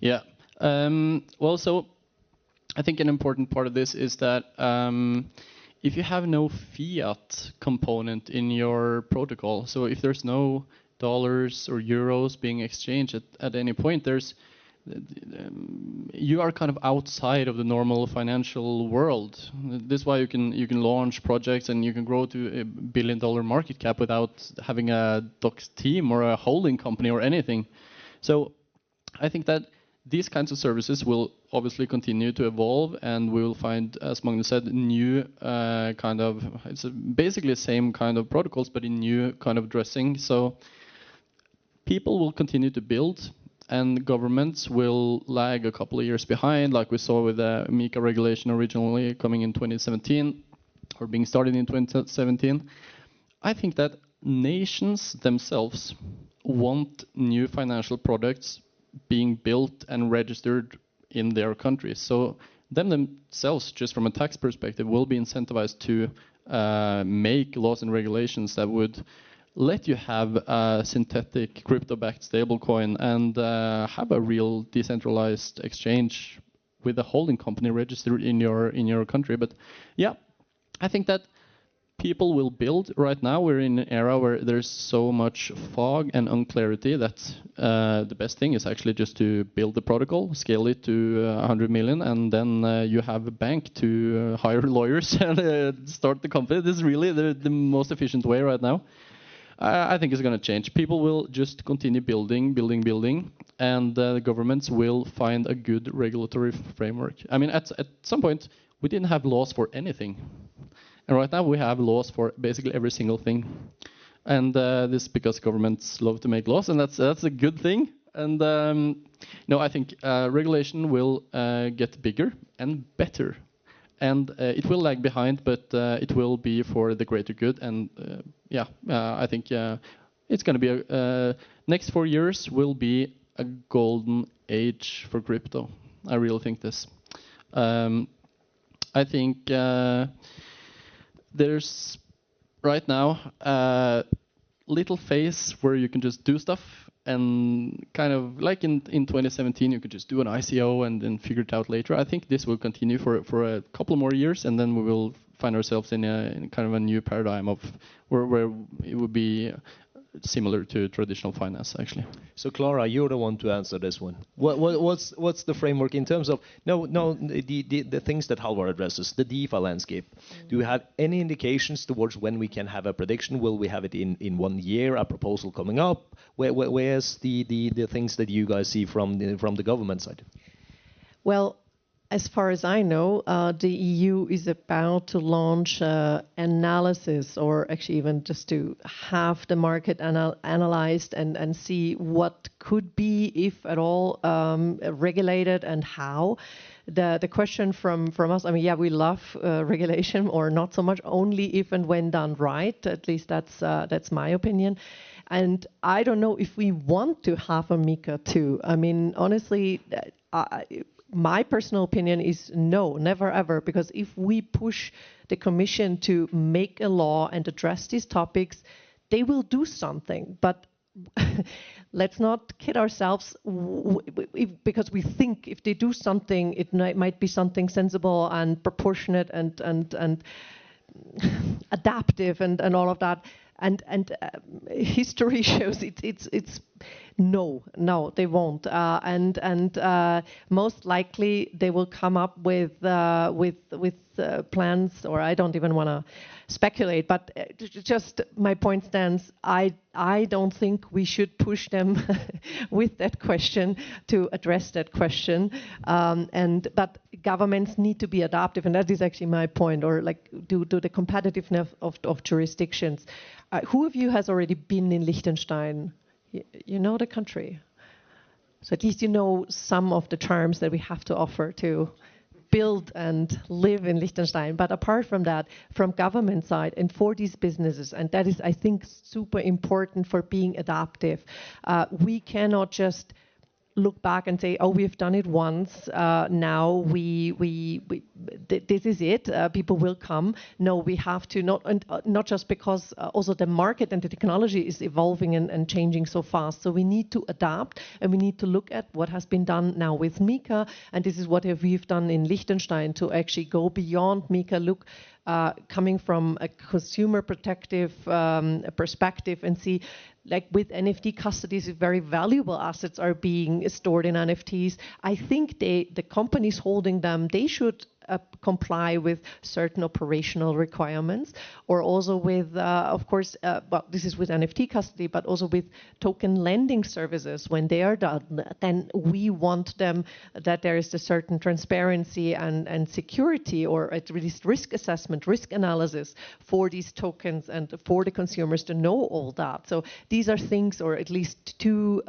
Yeah. Well, so I think an important part of this is that if you have no fiat component in your protocol, so if there's no dollars or euros being exchanged at any point, you are kind of outside of the normal financial world. This is why you can launch projects and you can grow to $1 billion market cap without having a docs team or a holding company or anything. So I think that these kinds of services will obviously continue to evolve, and we will find, as Magnus said, new it's basically the same kind of protocols, but in new kind of dressing. So people will continue to build, and governments will lag a couple of years behind, like we saw with the MiCA regulation originally coming in 2017, or being started in 2017. I think that nations themselves want new financial products being built and registered in their countries. So themselves, just from a tax perspective, will be incentivized to make laws and regulations that would let you have a synthetic crypto-backed stablecoin and have a real decentralized exchange with a holding company registered in your country. But yeah, I think that people will build. Right now we're in an era where there's so much fog and unclarity that the best thing is actually just to build the protocol, scale it to 100 million, and then you have a bank to hire lawyers and start the company. This is really the most efficient way right now. I think it's going to change. People will just continue building, and the governments will find a good regulatory framework. I mean, at some point, we didn't have laws for anything. And right now, we have laws for basically every single thing. And this is because governments love to make laws, and that's a good thing. And no, I think regulation will get bigger and better. And it will lag behind, but it will be for the greater good. And I think it's going to be next 4 years will be a golden age for crypto. I really think this. I think there's right now a little phase where you can just do stuff, and kind of like in 2017 you could just do an ICO and then figure it out later. I think this will continue for a couple more years, and then we will find ourselves in kind of a new paradigm of where it would be similar to traditional finance, actually. So Clara, you're the one to answer this one. What's the framework in terms of the things that Halvor addresses, the DeFi landscape? Do you have any indications towards when we can have a prediction? Will we have it in 1 year, a proposal coming up? Where's the things that you guys see from the government side? Well, as far as I know, the EU is about to launch analysis, or actually even just to have the market analyzed and see what could be, if at all, regulated and how. The question from us, I mean, yeah, we love regulation, or not so much, only if and when done right. At least that's my opinion. And I don't know if we want to have a MiCA too. I mean, honestly, my personal opinion is no, never ever, because if we push the Commission to make a law and address these topics, they will do something. But let's not kid ourselves, because we think if they do something, it might be something sensible and proportionate and adaptive and all of that. And history shows it's no, they won't. And most likely they will come up with plans, or I don't even want to speculate, but just my point stands. I don't think we should push them with that question to address that question. But governments need to be adaptive, and that is actually my point, or like do the competitiveness of jurisdictions. Who of you has already been in Liechtenstein? You know the country. So at least you know some of the terms that we have to offer to build and live in Liechtenstein. But apart from that, from government side and for these businesses, and that is, I think, super important for being adaptive, we cannot just look back and say, oh, we've done it once, now this is it, people will come. No, we have to not just because also the market and the technology is evolving and changing so fast. So we need to adapt, and we need to look at what has been done now with MiCA, and this is what we've done in Liechtenstein to actually go beyond MiCA, look coming from a consumer protective perspective and see, like with NFT custodies, very valuable assets are being stored in NFTs. I think the companies holding them, they should comply with certain operational requirements, or also with, of course, well, this is with NFT custody, but also with token lending services. When they are done, then we want them that there is a certain transparency and security, or at least risk assessment, risk analysis for these tokens and for the consumers to know all that. So these are things, or at least two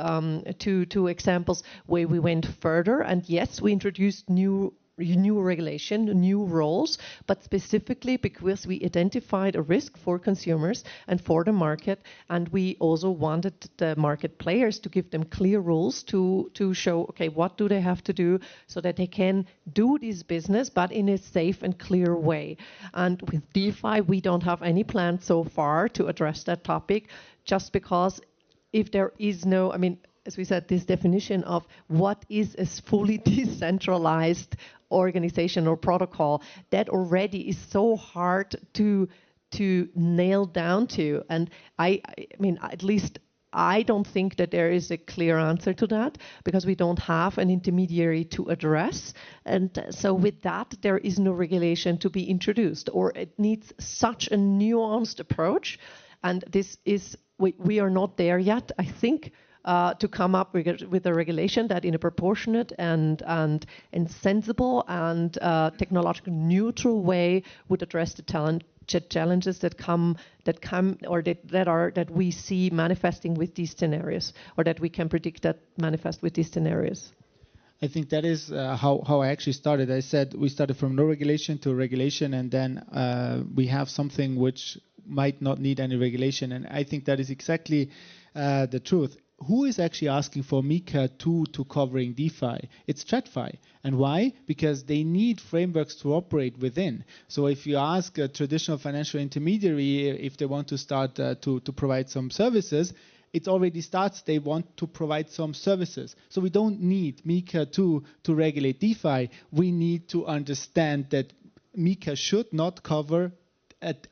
examples where we went further. And yes, we introduced new regulation, new rules, but specifically because we identified a risk for consumers and for the market, and we also wanted the market players to give them clear rules to show, okay, what do they have to do so that they can do this business, but in a safe and clear way. And with DeFi, we don't have any plans so far to address that topic, just because if there is no, I mean, as we said, this definition of what is a fully decentralized organization or protocol, that already is so hard to nail down to. And I mean, at least I don't think that there is a clear answer to that, because we don't have an intermediary to address. And so with that, there is no regulation to be introduced, or it needs such a nuanced approach. And this is, we are not there yet, I think, to come up with a regulation that in a proportionate and sensible and technologically neutral way would address the challenges that come or that we see manifesting with these scenarios, or that we can predict that manifest with these scenarios. I think that is how I actually started. I said we started from no regulation to regulation, and then we have something which might not need any regulation. And I think that is exactly the truth. Who is actually asking for MiCA 2 to covering DeFi? It's TradFi. And why? Because they need frameworks to operate within. So if you ask a traditional financial intermediary if they want to start to provide some services, it already starts, they want to provide some services. So we don't need MiCA 2 to regulate DeFi. We need to understand that MiCA should not cover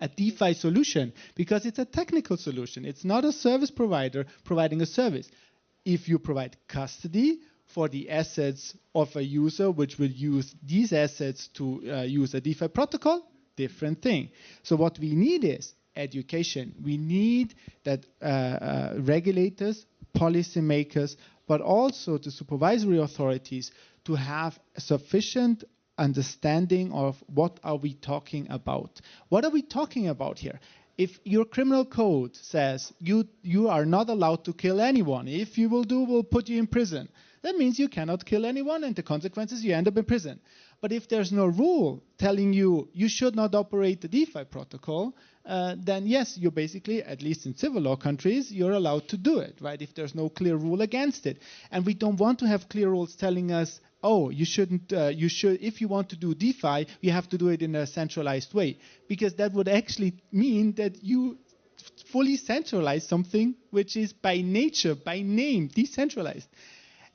a DeFi solution, because it's a technical solution. It's not a service provider providing a service. If you provide custody for the assets of a user which will use these assets to use a DeFi protocol, different thing. So what we need is education. We need that regulators, policymakers, but also the supervisory authorities to have sufficient understanding of what are we talking about. What are we talking about here? If your criminal code says you are not allowed to kill anyone, if you will do, we'll put you in prison. That means you cannot kill anyone, and the consequences, you end up in prison. But if there's no rule telling you you should not operate the DeFi protocol, then yes, you basically, at least in civil law countries, you're allowed to do it, right? If there's no clear rule against it. And we don't want to have clear rules telling us, oh, you shouldn't, if you want to do DeFi, you have to do it in a centralized way. Because that would actually mean that you fully centralize something which is by nature, by name, decentralized.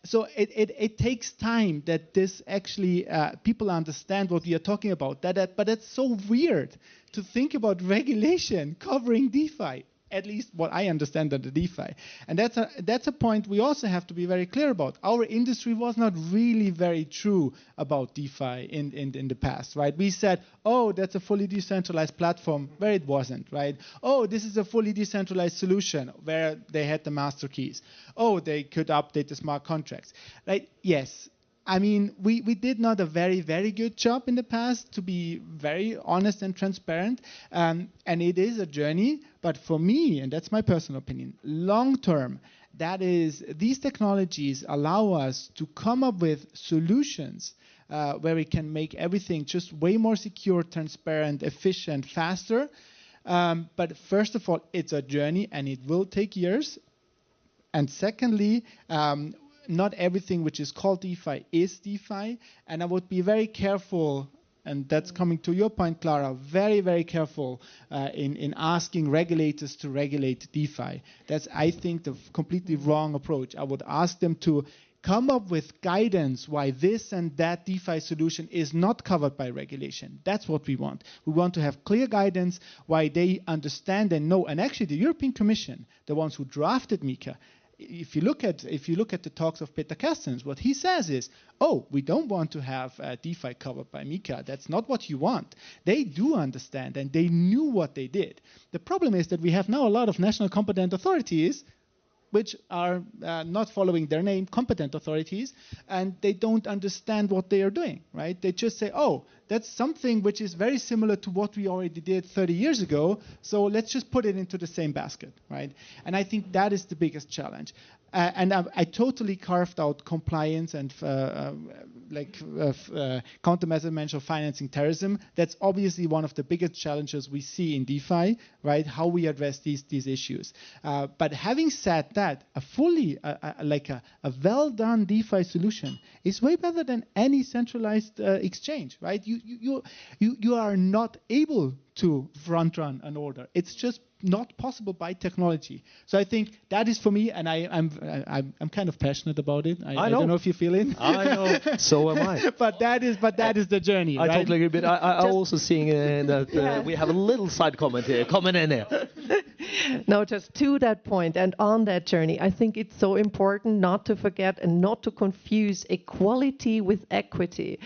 So it takes time that this actually people understand what we are talking about. But it's so weird to think about regulation covering DeFi. At least what I understand under DeFi. And that's a point we also have to be very clear about. Our industry was not really very true about DeFi in the past, right? We said, oh, that's a fully decentralized platform, where it wasn't, right? Oh, this is a fully decentralized solution, where they had the master keys. Oh, they could update the smart contracts, right? Yes. I mean, we did not a very, very good job in the past, to be very honest and transparent. And it is a journey. But for me, and that's my personal opinion, long term, that is, these technologies allow us to come up with solutions where we can make everything just way more secure, transparent, efficient, faster. But first of all, it's a journey and it will take years. And secondly, not everything which is called DeFi is DeFi, and I would be very careful, and that's coming to your point, Clara, very, very careful in asking regulators to regulate DeFi. That's, I think, the completely wrong approach. I would ask them to come up with guidance why this and that DeFi solution is not covered by regulation. That's what we want. We want to have clear guidance why they understand and know. And actually, the European Commission, the ones who drafted MiCA, if you look at the talks of Peter Carstens, what he says is, oh, we don't want to have DeFi covered by MiCA. That's not what you want. They do understand, and they knew what they did. The problem is that we have now a lot of national competent authorities which are not following their name, competent authorities, and they don't understand what they are doing, right? They just say, oh, that's something which is very similar to what we already did 30 years ago, so let's just put it into the same basket, right? And I think that is the biggest challenge. And I totally carved out compliance and countermeasures of financing terrorism. That's obviously one of the biggest challenges we see in DeFi, right? How we address these issues. But having said that, a well-done DeFi solution is way better than any centralized exchange, right? You are not able to front run an order. It's just not possible by technology. So I think that is for me, and I'm kind of passionate about it. I don't know if you feel it. I know. So am I. but that is the journey. I right? totally agree. But I also seeing that we have a little side comment here coming in here. No, just to that point and on that journey, I think it's so important not to forget and not to confuse equality with equity.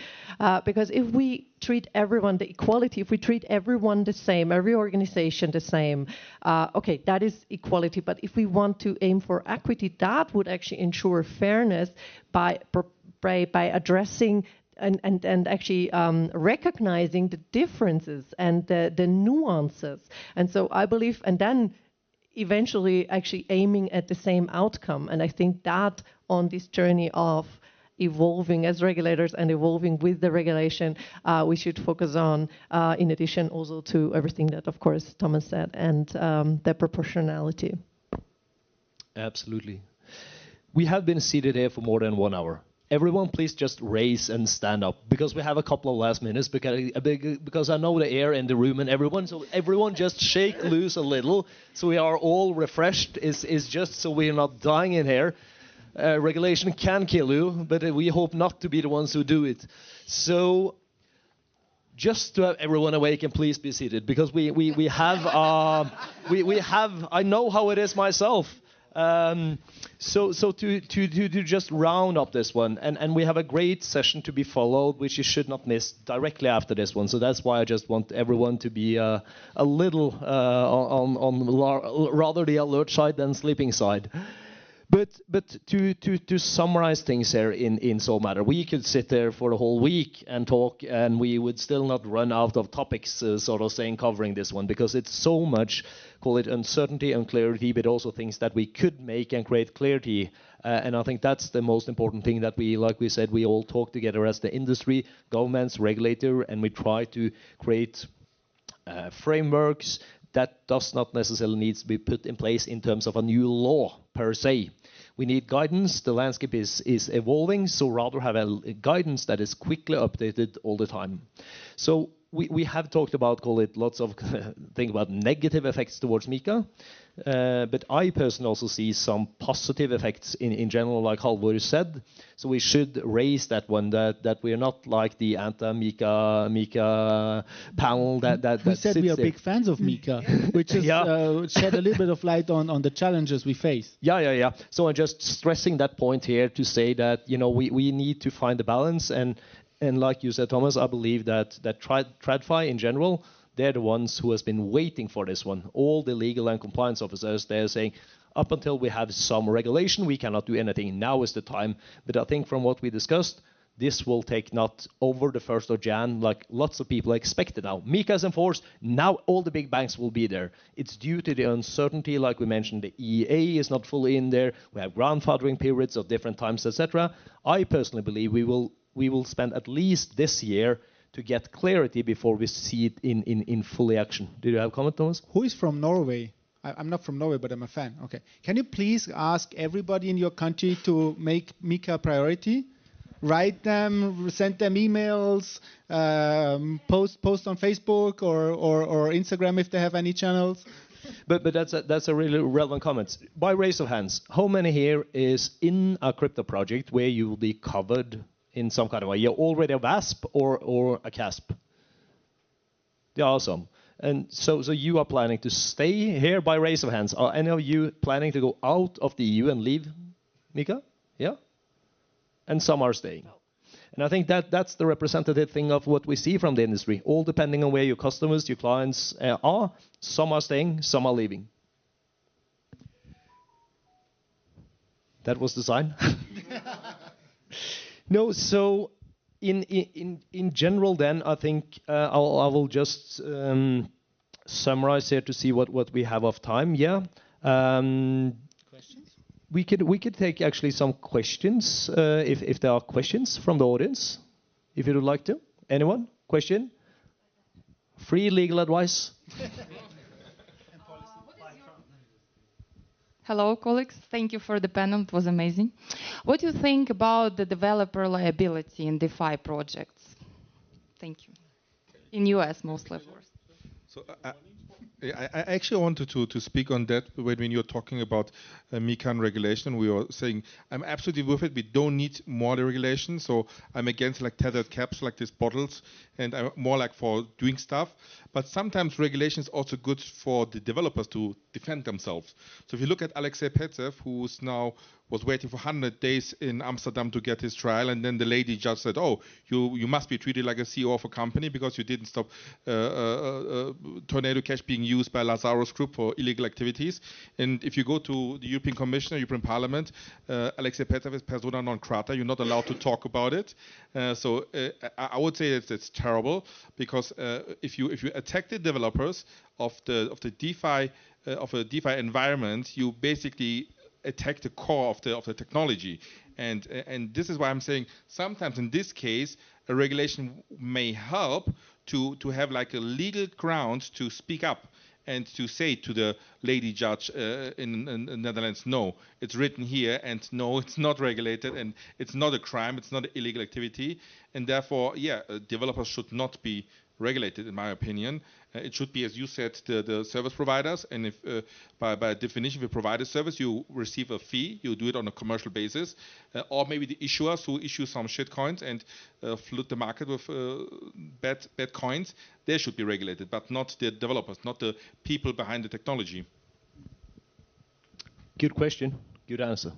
Because if we treat everyone the equality, if we treat everyone the same, every organization the same, okay, that is equality. But if we want to aim for equity, that would actually ensure fairness by addressing and actually recognizing the differences and the nuances. And so I believe, and then eventually actually aiming at the same outcome. And I think that on this journey of evolving as regulators and evolving with the regulation, we should focus on, in addition also to everything that, of course, Thomas said, and the proportionality. Absolutely. We have been seated here for more than 1 hour. Everyone, please just raise and stand up, because we have a couple of last minutes, because I know the air in the room and everyone, so everyone just shake loose a little, so we are all refreshed, is just so we're not dying in here. Regulation can kill you, but we hope not to be the ones who do it. So just to have everyone awake, and please be seated, because we have, I know how it is myself. So to just round up this one, and we have a great session to be followed, which you should not miss directly after this one. So that's why I just want everyone to be a little on rather the alert side than sleeping side. But to summarize things here in So Matter, we could sit there for the whole week and talk, and we would still not run out of topics, sort of saying, covering this one, because it's so much, call it uncertainty and clarity, but also things that we could make and create clarity. And I think that's the most important thing, that we, like we said, we all talk together as the industry, governments, regulator, and we try to create frameworks that does not necessarily need to be put in place in terms of a new law per se. We need guidance. The landscape is evolving, so rather have a guidance that is quickly updated all the time. So we have talked about, call it, lots of think about negative effects towards MiCA, but I personally also see some positive effects in general, like Halvor said. So we should raise that one, that we are not like the anti-MiCA panel that we said we are there. big fans of MiCA, which is shed a little bit of light on the challenges we face. Yeah. So I'm just stressing that point here to say that we need to find a balance, and like you said, Thomas, I believe that TradFi in general, they're the ones who has been waiting for this one. All the legal and compliance officers, they're saying, up until we have some regulation, we cannot do anything. Now is the time. But I think from what we discussed, this will take not over the 1st of Jan, like lots of people expected now. MiCA is enforced. Now all the big banks will be there. It's due to the uncertainty, like we mentioned, the EA is not fully in there. We have grandfathering periods of different times, etc. I personally believe we will spend at least this year to get clarity before we see it in fully action. Do you have a comment, Thomas? Who is from Norway? I'm not from Norway, but I'm a fan. Okay. Can you please ask everybody in your country to make MiCA a priority? Write them, send them emails, post on Facebook or Instagram if they have any channels. But that's a really relevant comment. By raise of hands, how many here is in a crypto project where you will be covered in some kind of way? You're already a WASP or a CASP? Yeah, awesome. And so you are planning to stay here by raise of hands. Are any of you planning to go out of the EU and leave MiCA? Yeah? And some are staying. And I think that's the representative thing of what we see from the industry, all depending on where your customers, your clients are. Some are staying, some are leaving. That was the sign. No, so in general then, I think I will just summarize here to see what we have of time. Yeah. Questions? We could take actually some questions if there are questions from the audience, if you would like to. Anyone? Question? Free legal advice? Hello, colleagues. Thank you for the panel. It was amazing. What do you think about the developer liability in DeFi projects? Thank you. In US, mostly, of course. So I actually wanted to speak on that when you're talking about MiCA and regulation. We were saying I'm absolutely with it. We don't need more regulation. So I'm against like tethered caps like these bottles, and I'm more like for doing stuff. But sometimes regulation is also good for the developers to defend themselves. So if you look at Alexei Petsev, who's now was waiting for 100 days in Amsterdam to get his trial, and then the lady judge said, "Oh, you must be treated like a CEO of a company because you didn't stop Tornado Cash being used by Lazarus Group for illegal activities." And if you go to the European Commission or European Parliament, Alexei Petsev is persona non grata. You're not allowed to talk about it. So I would say it's terrible because if you attack the developers of the DeFi of a DeFi environment, you basically attack the core of the technology, and this is why I'm saying sometimes in this case a regulation may help to have like a legal ground to speak up and to say to the lady judge in the Netherlands, no, it's written here, and no, it's not regulated, and it's not a crime, it's not an illegal activity, and therefore, developers should not be regulated, in my opinion. It should be, as you said, the service providers, and if by definition, if you provide a service, you receive a fee, you do it on a commercial basis, or maybe the issuers who issue some shit coins and flood the market with bad coins, they should be regulated, but not the developers, not the people behind the technology. Good question, good answer.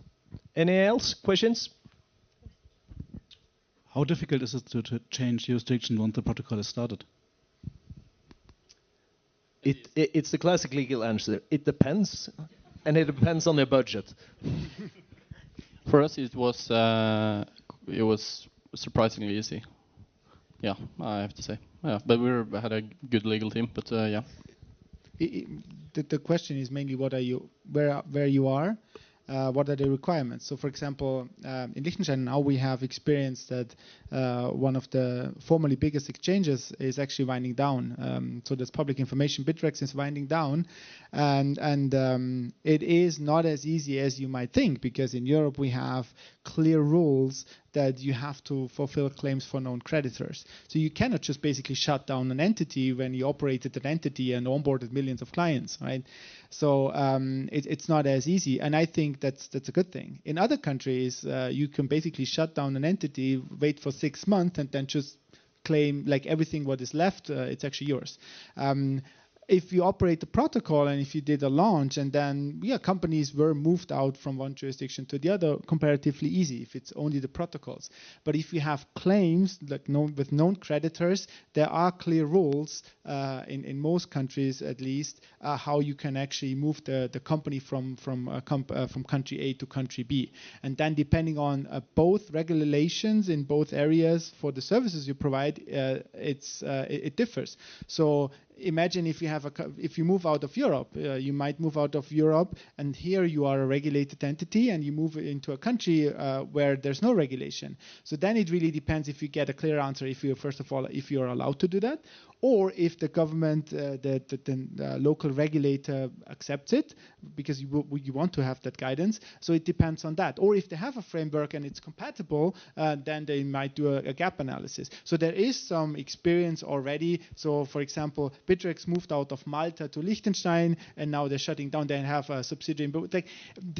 Any else questions? How difficult is it to change jurisdiction once the protocol is started? It's the classic legal answer. It depends, and it depends on their budget. For us, it was surprisingly easy. Yeah, I have to say. Yeah, but we had a good legal team. But yeah. The question is mainly what are you, where you are. What are the requirements? So, for example, in Liechtenstein now we have experienced that one of the formerly biggest exchanges is actually winding down. So there's public information. Bitrex is winding down, and it is not as easy as you might think, because in Europe we have clear rules that you have to fulfill claims for known creditors. So you cannot just basically shut down an entity when you operated an entity and onboarded millions of clients, right? So it's not as easy, and I think that's a good thing. In other countries, you can basically shut down an entity, wait for 6 months, and then just claim like everything what is left, it's actually yours. If you operate the protocol and if you did a launch and then companies were moved out from one jurisdiction to the other, comparatively easy if it's only the protocols. But if you have claims like with known creditors, there are clear rules in most countries at least how you can actually move the company from country A to country B. And then depending on both regulations in both areas for the services you provide, it differs. So imagine if you move out of Europe, you might move out of Europe, and here you are a regulated entity, and you move into a country where there's no regulation. So then it really depends if you get a clear answer if you're allowed to do that, or if the government, the local regulator accepts it, because you want to have that guidance. So it depends on that. Or if they have a framework and it's compatible, then they might do a gap analysis. So there is some experience already. So for example, Bittrex moved out of Malta to Liechtenstein, and now they're shutting down. They have a subsidiary. But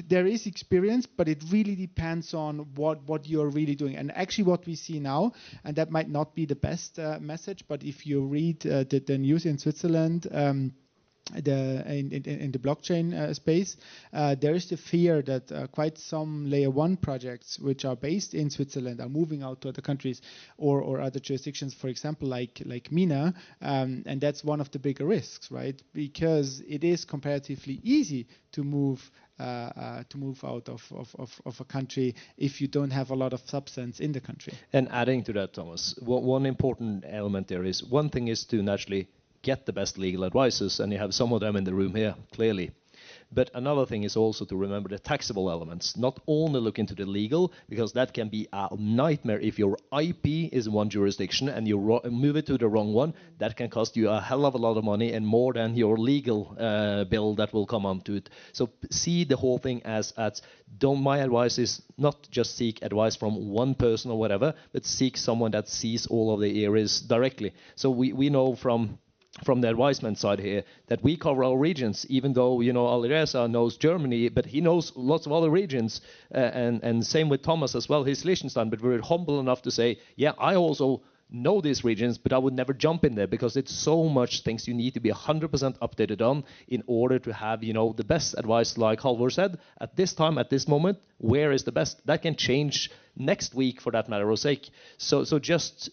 there is experience, but it really depends on what you're really doing. And actually what we see now, and that might not be the best message, but if you read the news in Switzerland, in the blockchain space, there is the fear that quite some layer 1 projects which are based in Switzerland are moving out to other countries or other jurisdictions, for example, like MENA, and that's one of the bigger risks, right? Because it is comparatively easy to move out of a country if you don't have a lot of substance in the country. And adding to that, Thomas, one important element there is, one thing is to naturally get the best legal advisors, and you have some of them in the room here, clearly. But another thing is also to remember the taxable elements. Not only look into the legal, because that can be a nightmare if your IP is in one jurisdiction and you move it to the wrong one. That can cost you a hell of a lot of money and more than your legal bill that will come onto it. So see the whole thing as my advice is not just seek advice from one person or whatever, but seek someone that sees all of the areas directly. So we know from the advisement side here that we cover our regions, even though Alireza knows Germany, but he knows lots of other regions, and same with Thomas as well. He's Liechtenstein, but we're humble enough to say, yeah, I also know these regions, but I would never jump in there because it's so much things you need to be 100% updated on in order to have the best advice. Like Halvor said, at this time, at this moment, where is the best? That can change next week for that matter of sake. So just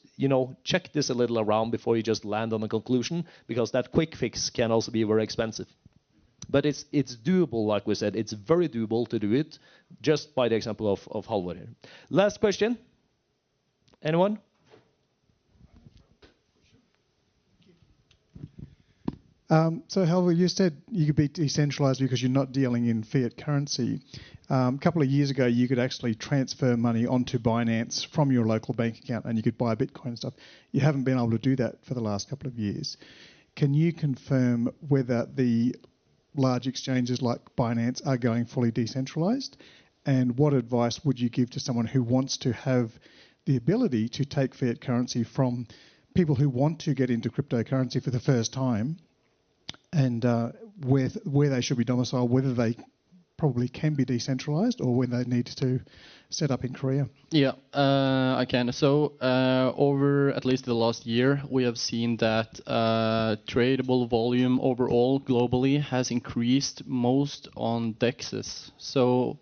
check this a little around before you just land on a conclusion, because that quick fix can also be very expensive. But it's doable, like we said. It's very doable to do it, just by the example of Halvor here. Last question. Anyone? So Halvor, you said you could be decentralized because you're not dealing in fiat currency. A couple of years ago, you could actually transfer money onto Binance from your local bank account and you could buy Bitcoin and stuff. You haven't been able to do that for the last couple of years. Can you confirm whether the large exchanges like Binance are going fully decentralized? And what advice would you give to someone who wants to have the ability to take fiat currency from people who want to get into cryptocurrency for the first time, and where they should be domiciled, whether they probably can be decentralized or when they need to set up in Korea? Yeah, I can. So over at least the last year, we have seen that tradable volume overall globally has increased most on DEXs. So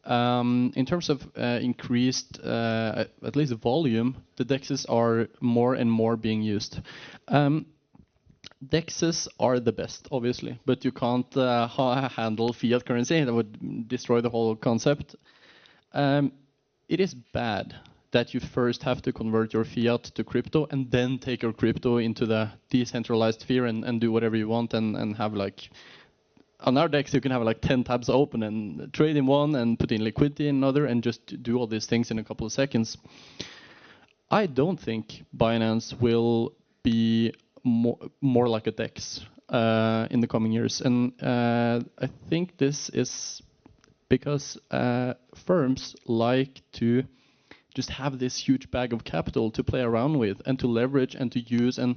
in terms of increased, at least the volume, the DEXs are more and more being used. DEXs are the best, obviously, but you can't handle fiat currency. That would destroy the whole concept. It is bad that you first have to convert your fiat to crypto and then take your crypto into the decentralized sphere and do whatever you want and have like... On our DEX, you can have like 10 tabs open and trade in one and put in liquidity in another and just do all these things in a couple of seconds. I don't think Binance will be more like a DEX in the coming years. And I think this is because firms like to just have this huge bag of capital to play around with and to leverage and to use and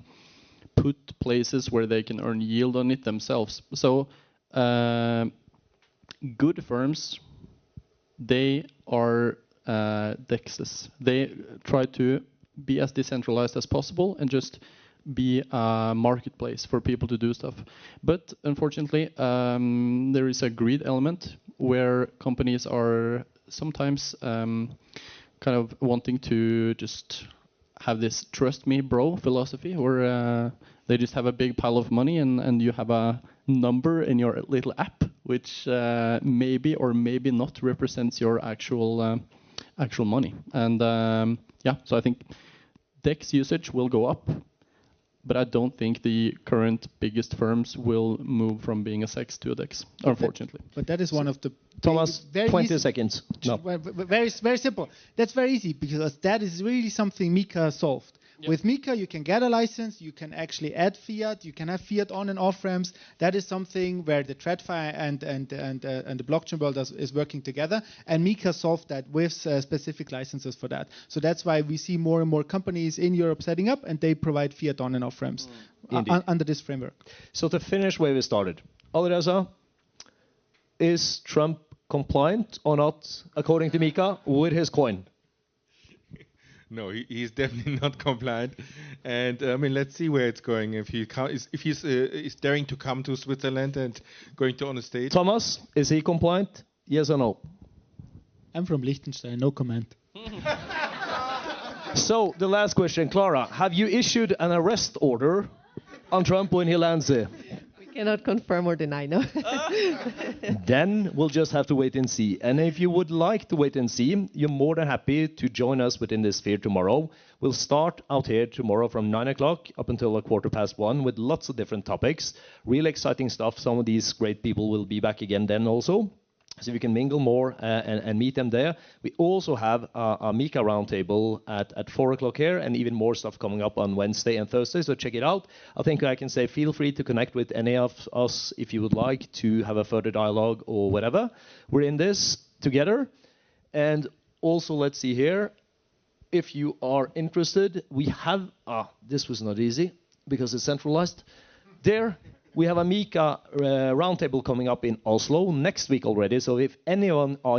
put places where they can earn yield on it themselves. So good firms, they are DEXs. They try to be as decentralized as possible and just be a marketplace for people to do stuff. But unfortunately, there is a greed element where companies are sometimes kind of wanting to just have this trust me bro philosophy where they just have a big pile of money and you have a number in your little app which maybe or maybe not represents your actual money. And so I think DEX usage will go up, but I don't think the current biggest firms will move from being a SEX to a DEX, unfortunately. But that is one of the... Thomas, very 20 easy, seconds. No. Very, very simple. That's very easy because that is really something MiCA solved. Yep. With MiCA, you can get a license, you can actually add fiat, you can have fiat on and off ramps. That is something where the TradFi and the blockchain world is working together. And MiCA solved that with specific licenses for that. So that's why we see more and more companies in Europe setting up, and they provide fiat on and off ramps under this framework. So to finish where we started, Alireza, is Trump compliant or not, according to MiCA, with his coin? No, he's definitely not compliant, and I mean, let's see where it's going. If he's daring to come to Switzerland and going to on a stage. Thomas, is he compliant? Yes or no? I'm from Liechtenstein. No comment. So the last question, Clara, have you issued an arrest order on Trump when he lands there? Cannot confirm or deny, no. Then we'll just have to wait and see. And if you would like to wait and see, you're more than happy to join us within this sphere tomorrow. We'll start out here tomorrow from 9 o'clock up until 1:15 with lots of different topics. Really exciting stuff. Some of these great people will be back again then also. So we can mingle more and meet them there. We also have a MiCA roundtable at 4 o'clock here, and even more stuff coming up on Wednesday and Thursday, so check it out. I think I can say feel free to connect with any of us if you would like to have a further dialogue or whatever. We're in this together. And also, let's see here, if you are interested, we have, this was not easy because it's centralized. There. We have a MiCA roundtable coming up in Oslo next week already. So if anyone are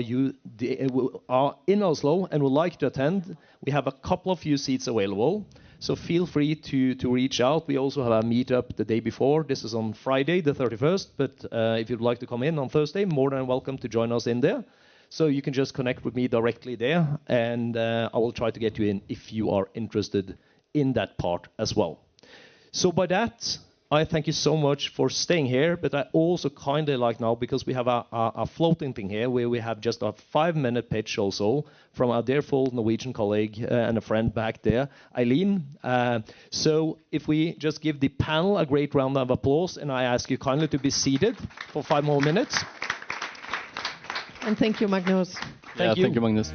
in Oslo and would like to attend, we have a couple of few seats available. So feel free to reach out. We also have a meetup the day before. This is on Friday, the 31st. But if you'd like to come in on Thursday, more than welcome to join us in there. So you can just connect with me directly there, and I will try to get you in if you are interested in that part as well. So by that, I thank you so much for staying here, but I also kind of like now, because we have a floating thing here where we have just a 5-minute pitch also from our dear full Norwegian colleague and a friend back there, Eileen. So if we just give the panel a great round of applause, and I ask you kindly to be seated for 5 more minutes. And thank you, Magnus. Thank you, Magnus.